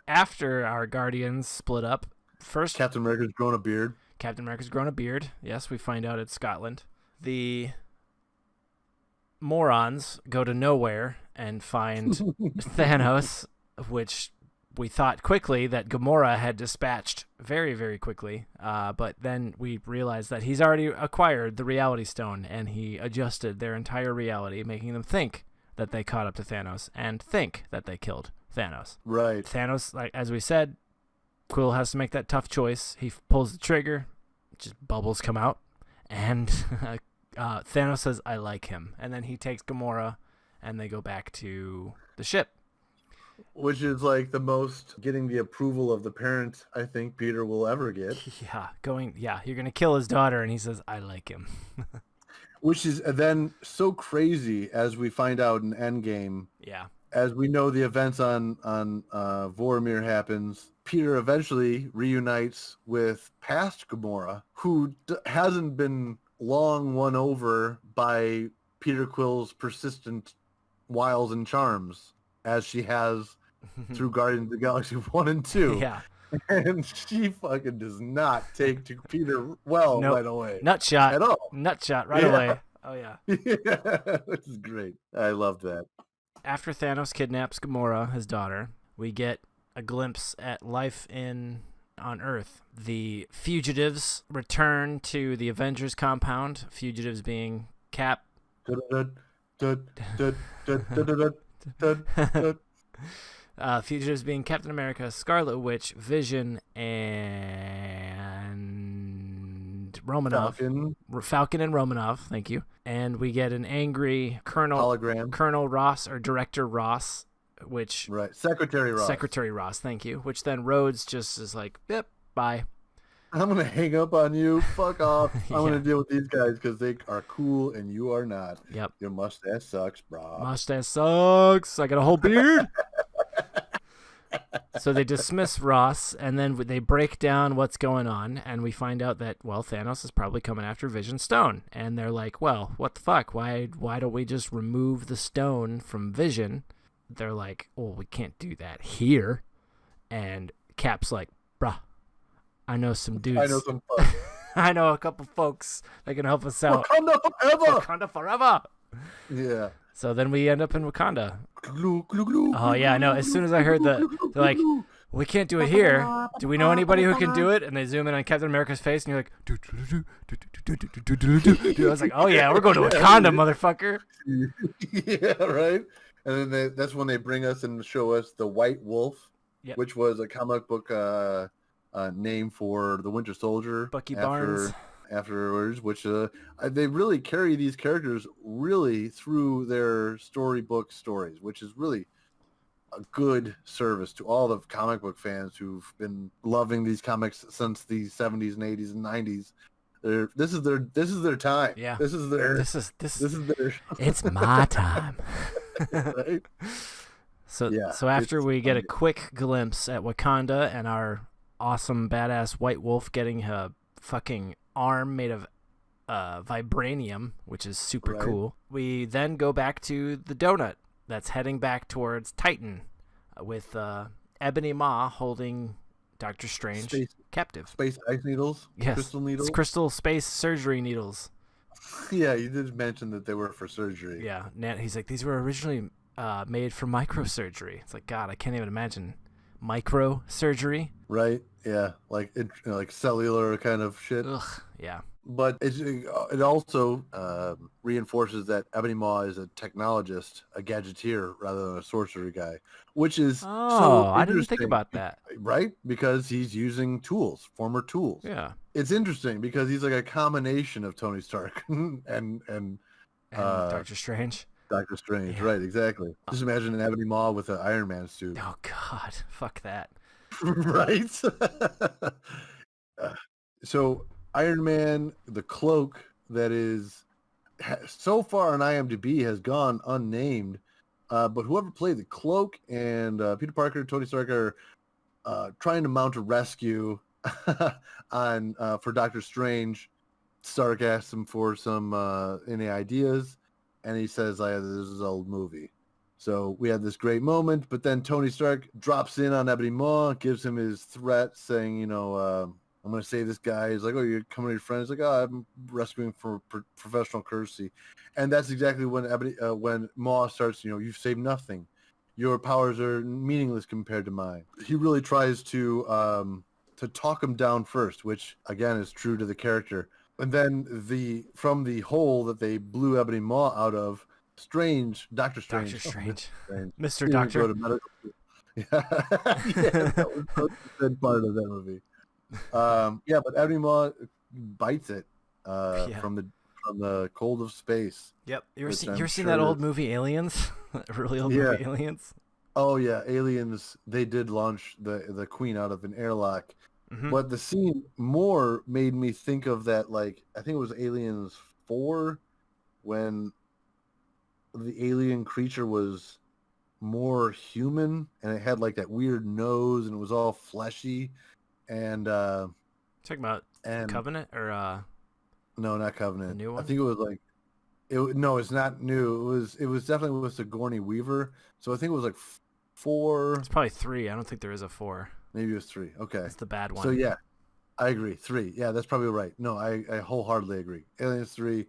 After our Guardians split up, first Captain America's grown a beard. Captain America's grown a beard. Yes, we find out it's Scotland. The morons go to nowhere and find Thanos, which we thought quickly that Gamora had dispatched very, very quickly. But then we realized that he's already acquired the Reality Stone, and he adjusted their entire reality, making them think that they caught up to Thanos and think that they killed Thanos. Right. Thanos, like as we said, Quill has to make that tough choice. He pulls the trigger, just bubbles come out, and Thanos says, "I like him," and then he takes Gamora, and they go back to the ship. Which is like the most getting the approval of the parent I think Peter will ever get. You're gonna kill his daughter, and he says, "I like him." Which is then so crazy as we find out in Endgame. Yeah. As we know the events on Vormir happens, Peter eventually reunites with past Gamora, who hasn't been long won over by Peter Quill's persistent wiles and charms, as she has through Guardians of the Galaxy 1 and 2. Yeah. And she fucking does not take to Peter well right away. Nutshot. At all. Nutshot right away. Oh, yeah. Yeah, which is great. I love that. After Thanos kidnaps Gamora, his daughter, we get a glimpse at life on Earth. The fugitives return to the Avengers compound, fugitives being Cap. Fugitives being Captain America, Scarlet Witch, Vision, and Romanov. Falcon and Romanov, thank you. And we get an angry Colonel Ross, or Director Ross, which... Right, Secretary Ross, thank you. Which then Rhodes just is like, yep, bye. I'm going to hang up on you. Fuck off. I'm going to deal with these guys because they are cool and you are not. Yep. Your mustache sucks, bro. Mustache sucks. I got a whole beard. So they dismiss Ross, and then they break down what's going on, and we find out that, well, Thanos is probably coming after Vision Stone. And they're like, well, what the fuck? Why don't we just remove the stone from Vision? They're like, well, we can't do that here. And Cap's like, bruh, I know some dudes. I know some folks. I know a couple folks that can help us out. Wakanda forever! Wakanda forever! Yeah. So then we end up in Wakanda. Glue, glue, glue, Oh, yeah, I know. As soon as I heard they're like, we can't do it here. Do we know anybody who can do it? And they zoom in on Captain America's face, and you're like, I was like, oh, yeah, we're going to Wakanda, motherfucker. Yeah, right? And then that's when they bring us and show us the White Wolf, which was a comic book name for the Winter Soldier. Bucky Barnes. Afterwards, which they really carry these characters really through their storybook stories, which is really a good service to all the comic book fans who've been loving these comics since the 70s and 80s and 90s. This is their time. Yeah. This is their. It's my time. Right? So after we get a quick glimpse at Wakanda and our awesome badass White Wolf getting a fucking arm made of vibranium, which is super cool, we then go back to the donut that's heading back towards Titan with Ebony Maw holding Doctor Strange captive. Space ice needles? Yes. Crystal needles? It's crystal space surgery needles. Yeah, you did mention that they were for surgery. Yeah. He's like, these were originally made for microsurgery. It's like, God, I can't even imagine microsurgery. Right? Yeah. Like cellular kind of shit. Ugh. Yeah. But it also reinforces that Ebony Maw is a technologist, a gadgeteer, rather than a sorcery guy, which is I didn't think about that. Right? Because he's using tools, former tools. Yeah. It's interesting because he's like a combination of Tony Stark and Doctor Strange. Doctor Strange, right? Exactly. Just imagine an Ebony Maw with an Iron Man suit. Oh God, fuck that. Right? So Iron Man, the cloak that is so far on IMDb has gone unnamed, but whoever played the cloak and Peter Parker and Tony Stark are trying to mount a rescue on for Doctor Strange. Stark asks him for some any ideas, and he says, "This is an old movie." So we had this great moment, but then Tony Stark drops in on Ebony Maw, gives him his threat, saying, I'm going to save this guy. He's like, oh, you're coming to your friend. He's like, oh, I'm rescuing for professional courtesy. And that's exactly when when Maw starts, you've saved nothing. Your powers are meaningless compared to mine. He really tries to talk him down first, which, again, is true to the character. And then from the hole that they blew Ebony Maw out of, Doctor Strange. Mr. Doctor. Yeah, that was such a good part of that movie. But Ebony Maw bites it from the cold of space. Yep. You ever seen that old movie Aliens? Really old movie Aliens? Oh yeah, Aliens. They did launch the Queen out of an airlock, but the scene more made me think of that. Like I think it was Aliens 4 when the alien creature was more human and it had like that weird nose and it was all fleshy. And talking about Covenant or no, not Covenant. The new one? I think it was like no, it's not new. It was definitely with Sigourney Weaver. So I think it was like 4. It's probably 3. I don't think there is a 4. Maybe it was 3. Okay, it's the bad one. So yeah, I agree. 3. Yeah, that's probably right. No, I wholeheartedly agree. Aliens 3,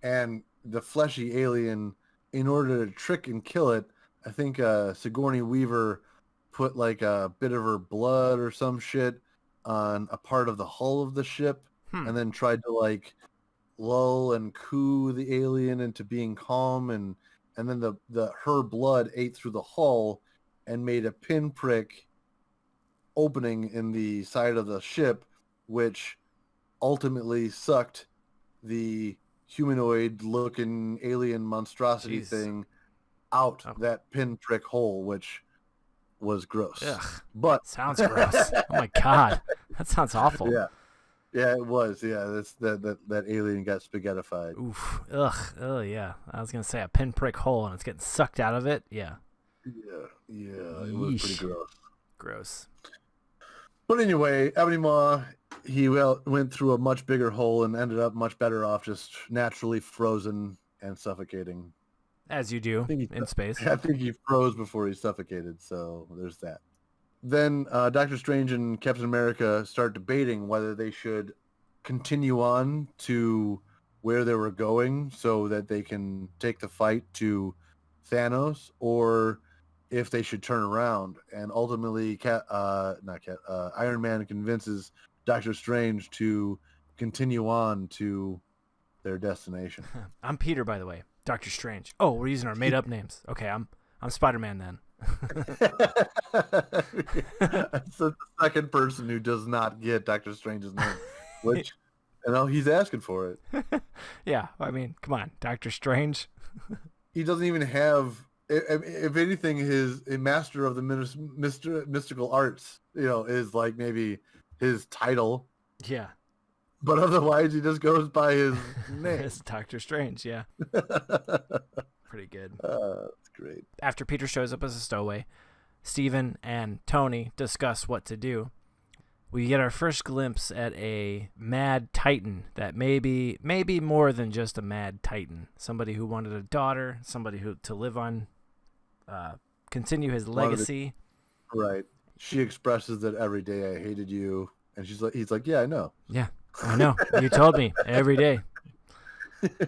and the fleshy alien. In order to trick and kill it, I think Sigourney Weaver put like a bit of her blood or some shit on a part of the hull of the ship and then tried to like lull and coo the alien into being calm, and then her blood ate through the hull and made a pinprick opening in the side of the ship, which ultimately sucked the humanoid looking alien monstrosity thing out that pinprick hole, which was gross. Ugh, but sounds gross. Oh my God, that sounds awful. Yeah, it was. Yeah, that alien got spaghettified. Oof. Ugh. Oh yeah. I was gonna say a pinprick hole and it's getting sucked out of it. Yeah. Yeah. It was pretty Gross. But anyway, Ebony Maw, he went through a much bigger hole and ended up much better off just naturally frozen and suffocating. As you do in space. I think he froze before he suffocated, so there's that. then Doctor Strange and Captain America start debating whether they should continue on to where they were going so that they can take the fight to Thanos, or if they should turn around. And ultimately, Iron Man convinces Doctor Strange to continue on to their destination. I'm Peter, by the way. Doctor Strange. Oh, we're using our made-up names. Okay, I'm Spider-Man then. That's the second person who does not get Doctor Strange's name, which, he's asking for it. Yeah, I mean, come on, Doctor Strange. He doesn't even have, if anything, a master of the mystical arts, is like maybe his title. Yeah. But otherwise, he just goes by his name. It's Doctor Strange, yeah. Pretty good. That's great. After Peter shows up as a stowaway, Stephen and Tony discuss what to do. We get our first glimpse at a mad titan that maybe more than just a mad titan. Somebody who wanted a daughter, somebody who to live on, continue his legacy. Right. She expresses that every day I hated you, and he's like, yeah, I know. Yeah. I know. You told me every day.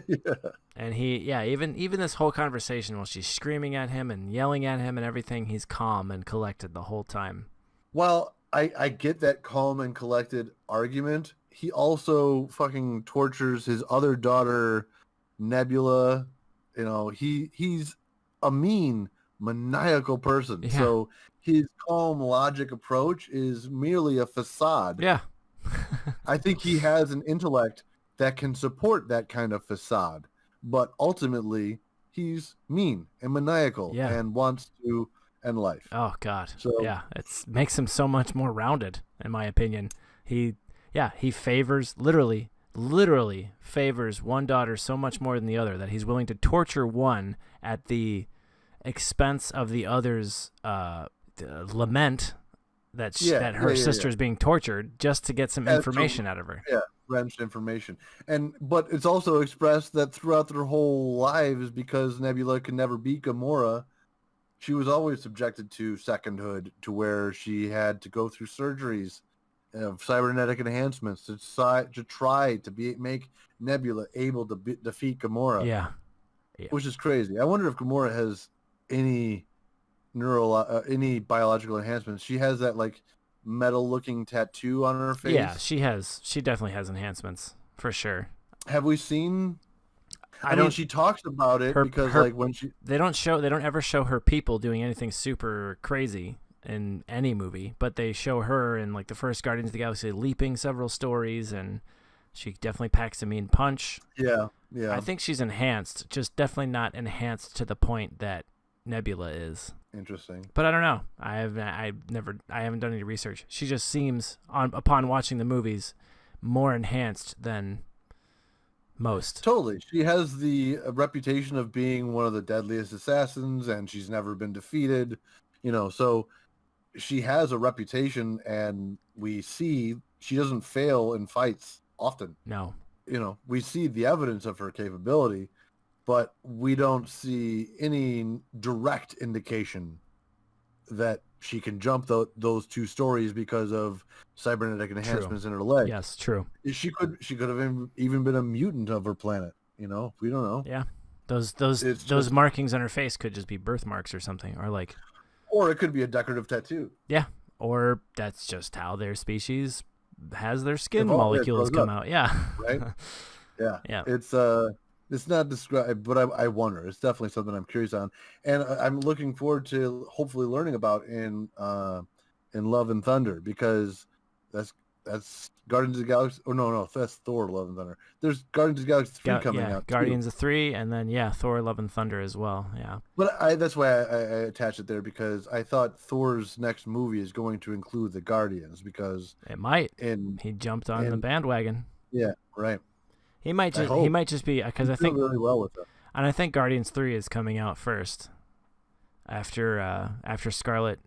Yeah. And even this whole conversation while she's screaming at him and yelling at him and everything, he's calm and collected the whole time. Well, I get that calm and collected argument. He also fucking tortures his other daughter, Nebula. He's a mean, maniacal person. Yeah. So his calm logic approach is merely a facade. Yeah. I think he has an intellect that can support that kind of facade, but ultimately he's mean and maniacal and wants to end life. Oh God. So yeah, it makes him so much more rounded, in my opinion. He favors literally favors one daughter so much more than the other that he's willing to torture one at the expense of the other's lament that her sister is being tortured just to get some information out of her. Yeah, wrenched information. But it's also expressed that throughout their whole lives, because Nebula could never beat Gamora, she was always subjected to secondhood, to where she had to go through surgeries of cybernetic enhancements to try to make Nebula able to defeat Gamora. Yeah. Which is crazy. I wonder if Gamora has any any biological enhancements. She has that like metal looking tattoo on her face. Yeah, she definitely has enhancements for sure. Have we seen? I mean, she talks about it because when they don't ever show her people doing anything super crazy in any movie, but they show her in like the first Guardians of the Galaxy leaping several stories, and she definitely packs a mean punch. Yeah. I think she's enhanced, just definitely not enhanced to the point that Nebula is. Interesting. But I don't know. I haven't done any research. She just seems, upon watching the movies, more enhanced than most. Totally. She has the reputation of being one of the deadliest assassins, and she's never been defeated. So she has a reputation, and we see she doesn't fail in fights often. No. We see the evidence of her capability, but we don't see any direct indication that she can jump those two stories because of cybernetic enhancements in her leg. Yes, true. She could have even been a mutant of her planet. We don't know. Yeah, those markings on her face could just be birthmarks or something, or it could be a decorative tattoo. Yeah, or that's just how their species has their skin molecules come out. Yeah, right. Yeah, yeah. It's not described, but I wonder. It's definitely something I'm curious on, and I'm looking forward to hopefully learning about in Love and Thunder, because that's Guardians of the Galaxy. Oh no, that's Thor: Love and Thunder. There's Guardians of the Galaxy 3 coming out. Guardians of 3, and then Thor: Love and Thunder as well. Yeah. But that's why I attached it there, because I thought Thor's next movie is going to include the Guardians, because it might. He jumped on the bandwagon. Yeah. Right. He might just be, because I think really well with them. And I think Guardians 3 is coming out first after Scarlet.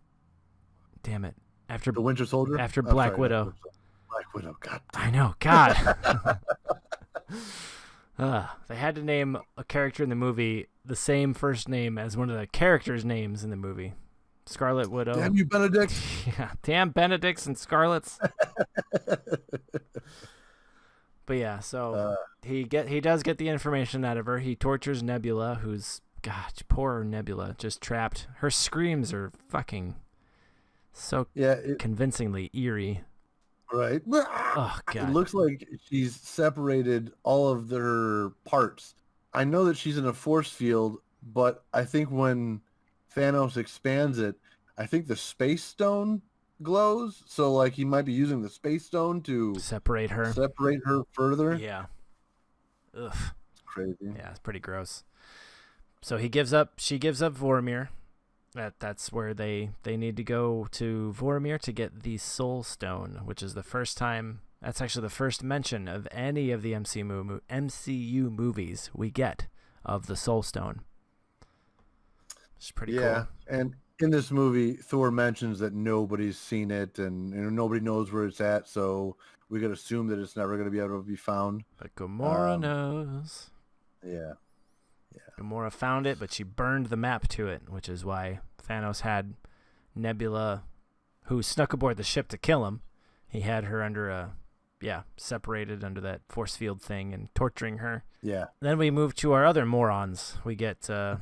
Damn it! After the Winter Soldier. After Black Widow. Black Widow. God. I know. God. They had to name a character in the movie the same first name as one of the characters' names in the movie. Scarlet Widow. Damn you, Benedict. Yeah, damn Benedicts and Scarlets. But yeah, so he does get the information out of her. He tortures Nebula, who's, God, poor Nebula, just trapped. Her screams are fucking so convincingly eerie. Right. Oh, God. It looks like she's separated all of their parts. I know that she's in a force field, but I think when Thanos expands it, I think the space stone glows. So like he might be using the space stone to separate her further. Yeah. Ugh. It's crazy. Yeah, it's pretty gross. So she gives up Vormir. That's where they need to go to Vormir to get the Soul Stone, which is the first time. That's actually the first mention of any of the MCU movies we get of the Soul Stone. It's pretty cool. Yeah, and in this movie, Thor mentions that nobody's seen it and nobody knows where it's at, so we could assume that it's never going to be able to be found. But Gamora knows. Yeah. Gamora found it, but she burned the map to it, which is why Thanos had Nebula, who snuck aboard the ship to kill him. He had her under separated under that force field thing and torturing her. Yeah. Then we move to our other morons. We get... I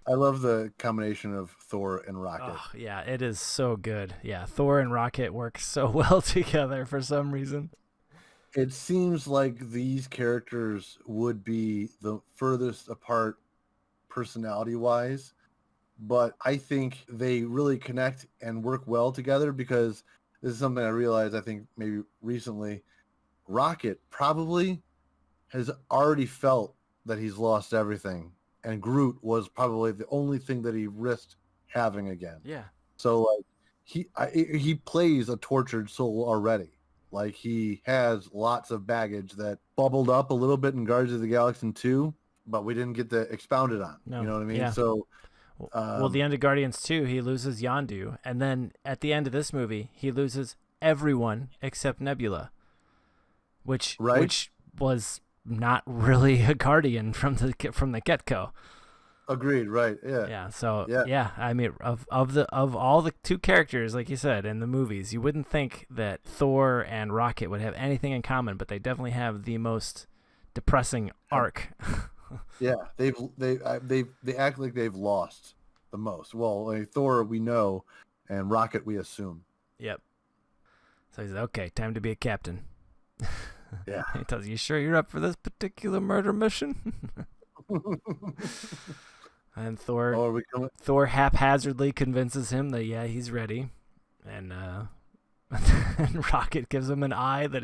love the combination of Thor and Rocket. Oh, yeah, it is so good. Yeah, Thor and Rocket work so well together for some reason. It seems like these characters would be the furthest apart personality-wise, but I think they really connect and work well together because this is something I realized, I think, maybe recently. Rocket probably has already felt that he's lost everything, and Groot was probably the only thing that he risked having again. Yeah. So, like, he plays a tortured soul already. Like, he has lots of baggage that bubbled up a little bit in Guardians of the Galaxy 2, but we didn't get to expound it on. No. You know what I mean? Yeah. So, well, the end of Guardians 2, he loses Yondu, and then at the end of this movie, he loses everyone except Nebula, which was not really a Guardian from the get-go. Agreed. Right. Yeah. Yeah. So yeah, I mean, of all the two characters, like you said, in the movies, you wouldn't think that Thor and Rocket would have anything in common, but they definitely have the most depressing arc. Yeah, they act like they've lost the most. Well, Thor we know, and Rocket we assume. Yep. So he's like, okay, time to be a captain. Yeah. He tells you, sure you're up for this particular murder mission? And Thor haphazardly convinces him that he's ready, and and Rocket gives him an eye that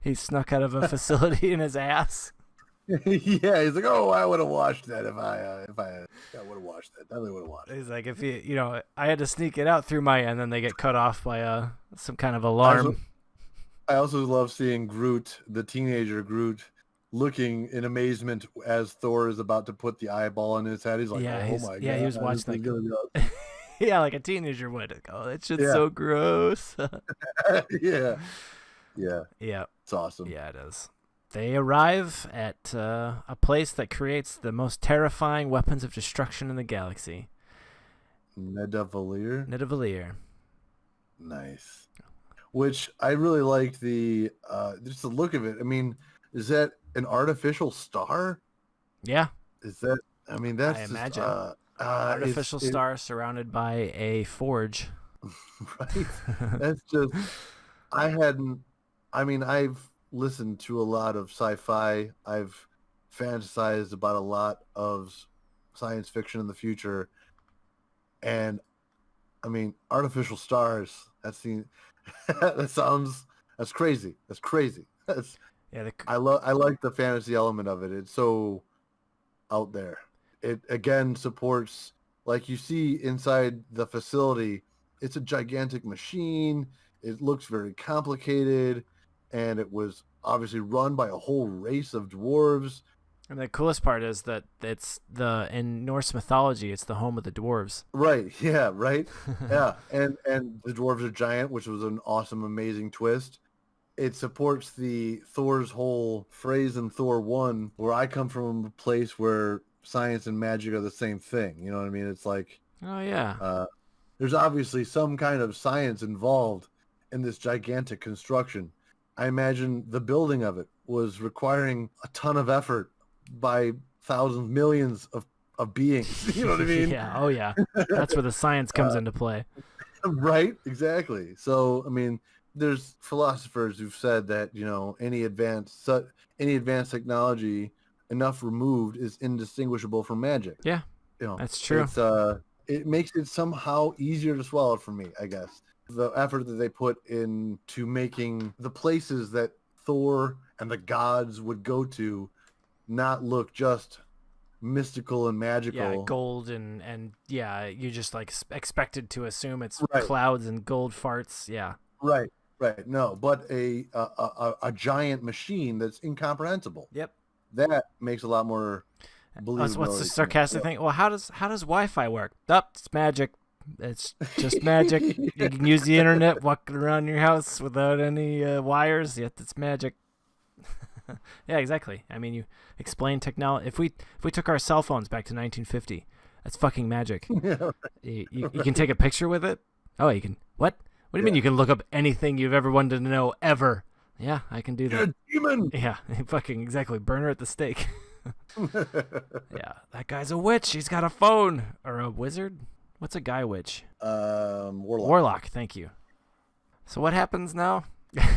he snuck out of a facility in his ass. Yeah, he's like, oh, I would have watched that if I would have watched that. Definitely would have watched it. He's like, if I had to sneak it out through and then they get cut off by some kind of alarm. I also love seeing Groot, the teenager Groot, looking in amazement as Thor is about to put the eyeball in his head. He's like, oh my god. Yeah, he was watching that. Yeah, like a teenager would. Oh, that shit's so gross. Yeah. It's awesome. Yeah, it is. They arrive at a place that creates the most terrifying weapons of destruction in the galaxy. Nidavellir. Nice. Which I really liked just the look of it. I mean, is that an artificial star? Yeah. Is that? I mean, that's. I imagine. Artificial star surrounded by a forge. Right. That's just. I've listened to a lot of sci-fi. I've fantasized about a lot of science fiction in the future, and I mean, artificial stars. That's crazy. That's crazy. I like the fantasy element of it. It's so out there. It again supports, like you see inside the facility, it's a gigantic machine. It looks very complicated, and it was obviously run by a whole race of dwarves. And the coolest part is that in Norse mythology, it's the home of the dwarves. Right. Yeah. Right. Yeah. And the dwarves are giant, which was an awesome, amazing twist. It supports the Thor's whole phrase in Thor 1, where I come from a place where science and magic are the same thing. You know what I mean? It's like Oh yeah. There's obviously some kind of science involved in this gigantic construction. I imagine the building of it was requiring a ton of effort by thousands, millions of beings. You know what I mean? Yeah. Oh yeah. That's where the science comes into play. Right? Exactly. So, I mean, there's philosophers who've said that, any advanced technology enough removed is indistinguishable from magic. Yeah. That's true. It makes it somehow easier to swallow for me, I guess. The effort that they put into making the places that Thor and the gods would go to not look just mystical and magical. Yeah, gold and yeah, you just like expected to assume it's clouds and gold farts. Yeah. Right. No, but a giant machine that's incomprehensible. Yep. That makes a lot more believability. What's the sarcastic thing? Well, how does Wi-Fi work? It's magic. It's just magic. You can use the internet walking around your house without any wires. Yet it's magic. Yeah, exactly. I mean, you explain technology. If we took our cell phones back to 1950, that's fucking magic. Yeah. You can take a picture with it. Oh, you can. What? What do you mean you can look up anything you've ever wanted to know ever? Yeah, I can do that. You're a demon. Yeah, fucking exactly. Burn her at the stake. Yeah, that guy's a witch. He's got a phone. Or a wizard? What's a guy witch? Warlock, thank you. So what happens now?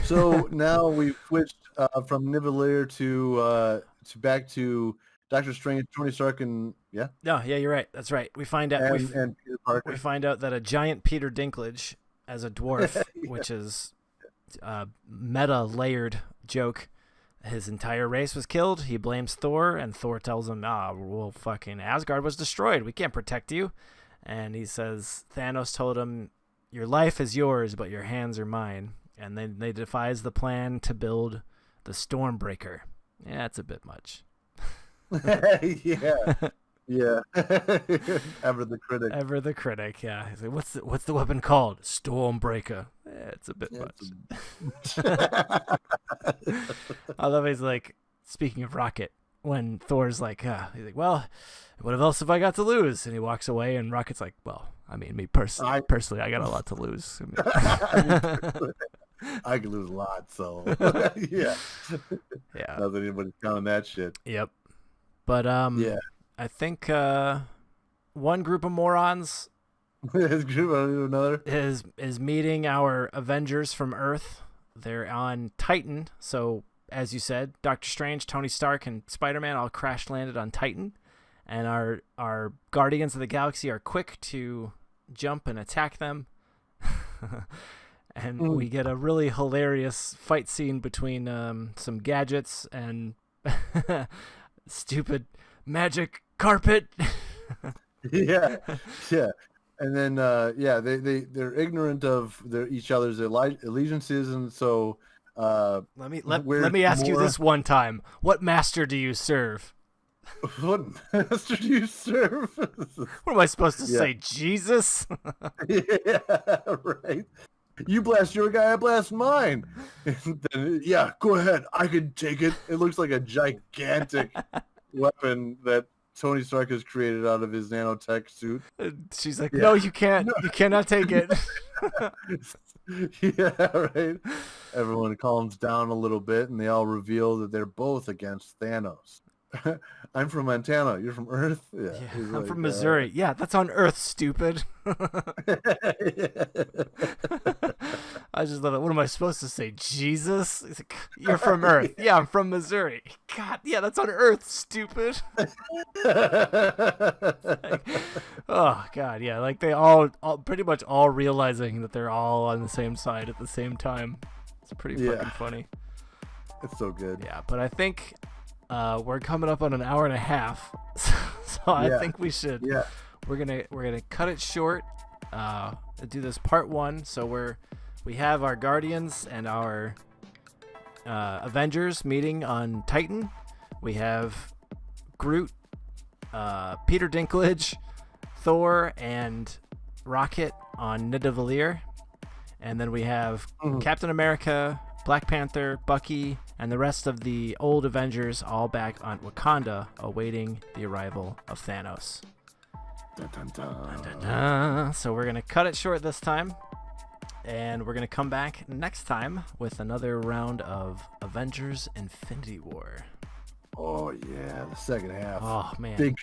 So now we've switched from Nivellir to back to Doctor Strange, Tony Stark, and yeah. No, yeah, you're right. That's right. We find out and Peter Parker. We find out that a giant Peter Dinklage as a dwarf, which is a meta layered joke. His entire race was killed. He blames Thor, and Thor tells him, well, fucking Asgard was destroyed. We can't protect you. And he says, Thanos told him, your life is yours, but your hands are mine. And then they devise the plan to build the Stormbreaker. Yeah, it's a bit much. Yeah. Ever the critic. Yeah. He's like, what's the weapon called? Stormbreaker. Yeah, it's a bit much. I love he's like, speaking of Rocket, when Thor's like, he's like, well, what else have I got to lose? And he walks away, and Rocket's like, well, I mean, me personally, I got a lot to lose. I can lose a lot, so yeah. Not that anybody's counting that shit. Yep. But I think one group of morons is meeting our Avengers from Earth. They're on Titan, so as you said, Doctor Strange, Tony Stark, and Spider-Man all crash landed on Titan, and our Guardians of the Galaxy are quick to jump and attack them. And we get a really hilarious fight scene between some gadgets and stupid magic carpet. yeah. And then they're ignorant of each other's allegiances, and so let me ask you this one time: what master do you serve? What master do you serve? What am I supposed to say? Jesus? Yeah, right. You blast your guy, I blast mine. Then, yeah, go ahead. I can take it. It looks like a gigantic weapon that Tony Stark has created out of his nanotech suit. She's like, no, you can't. No. You cannot take it. Yeah, right. Everyone calms down a little bit, and they all reveal that they're both against Thanos. I'm from Montana. You're from Earth? Yeah. I'm from Missouri. Yeah, that's on Earth, stupid. I just love it. What am I supposed to say? Jesus? He's like, you're from Earth. Yeah, I'm from Missouri. God, yeah, that's on Earth, stupid. Oh, God, yeah. Like they all pretty much all realizing that they're all on the same side at the same time. It's pretty fucking funny. It's so good. Yeah, but I think we're coming up on an hour and a half, so I think we should. Yeah. We're gonna cut it short. Do this part one. So we have our Guardians and our Avengers meeting on Titan. We have Groot, Peter Dinklage, Thor, and Rocket on Nidavellir, and then we have Captain America, Black Panther, Bucky, and the rest of the old Avengers all back on Wakanda, awaiting the arrival of Thanos. Dun, dun, dun. Dun, dun, dun. So we're gonna cut it short this time, and we're gonna come back next time with another round of Avengers: Infinity War. Oh yeah, the second half. Oh man, big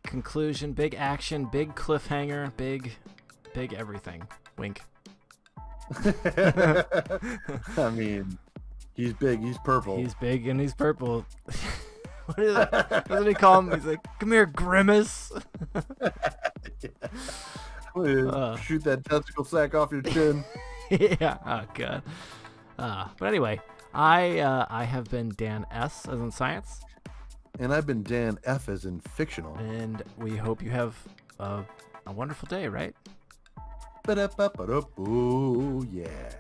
conclusion, big action, big cliffhanger, big everything. Wink. I mean, he's big, he's purple. He's big and he's purple. What is it? Doesn't he call him? He's like, "Come here, Grimace." Shoot that testicle sack off your chin. Yeah. Oh god. But anyway, I have been Dan S. as in science, and I've been Dan F. as in fictional. And we hope you have a wonderful day. Right? Ba-da-ba-ba-da-boo, yeah.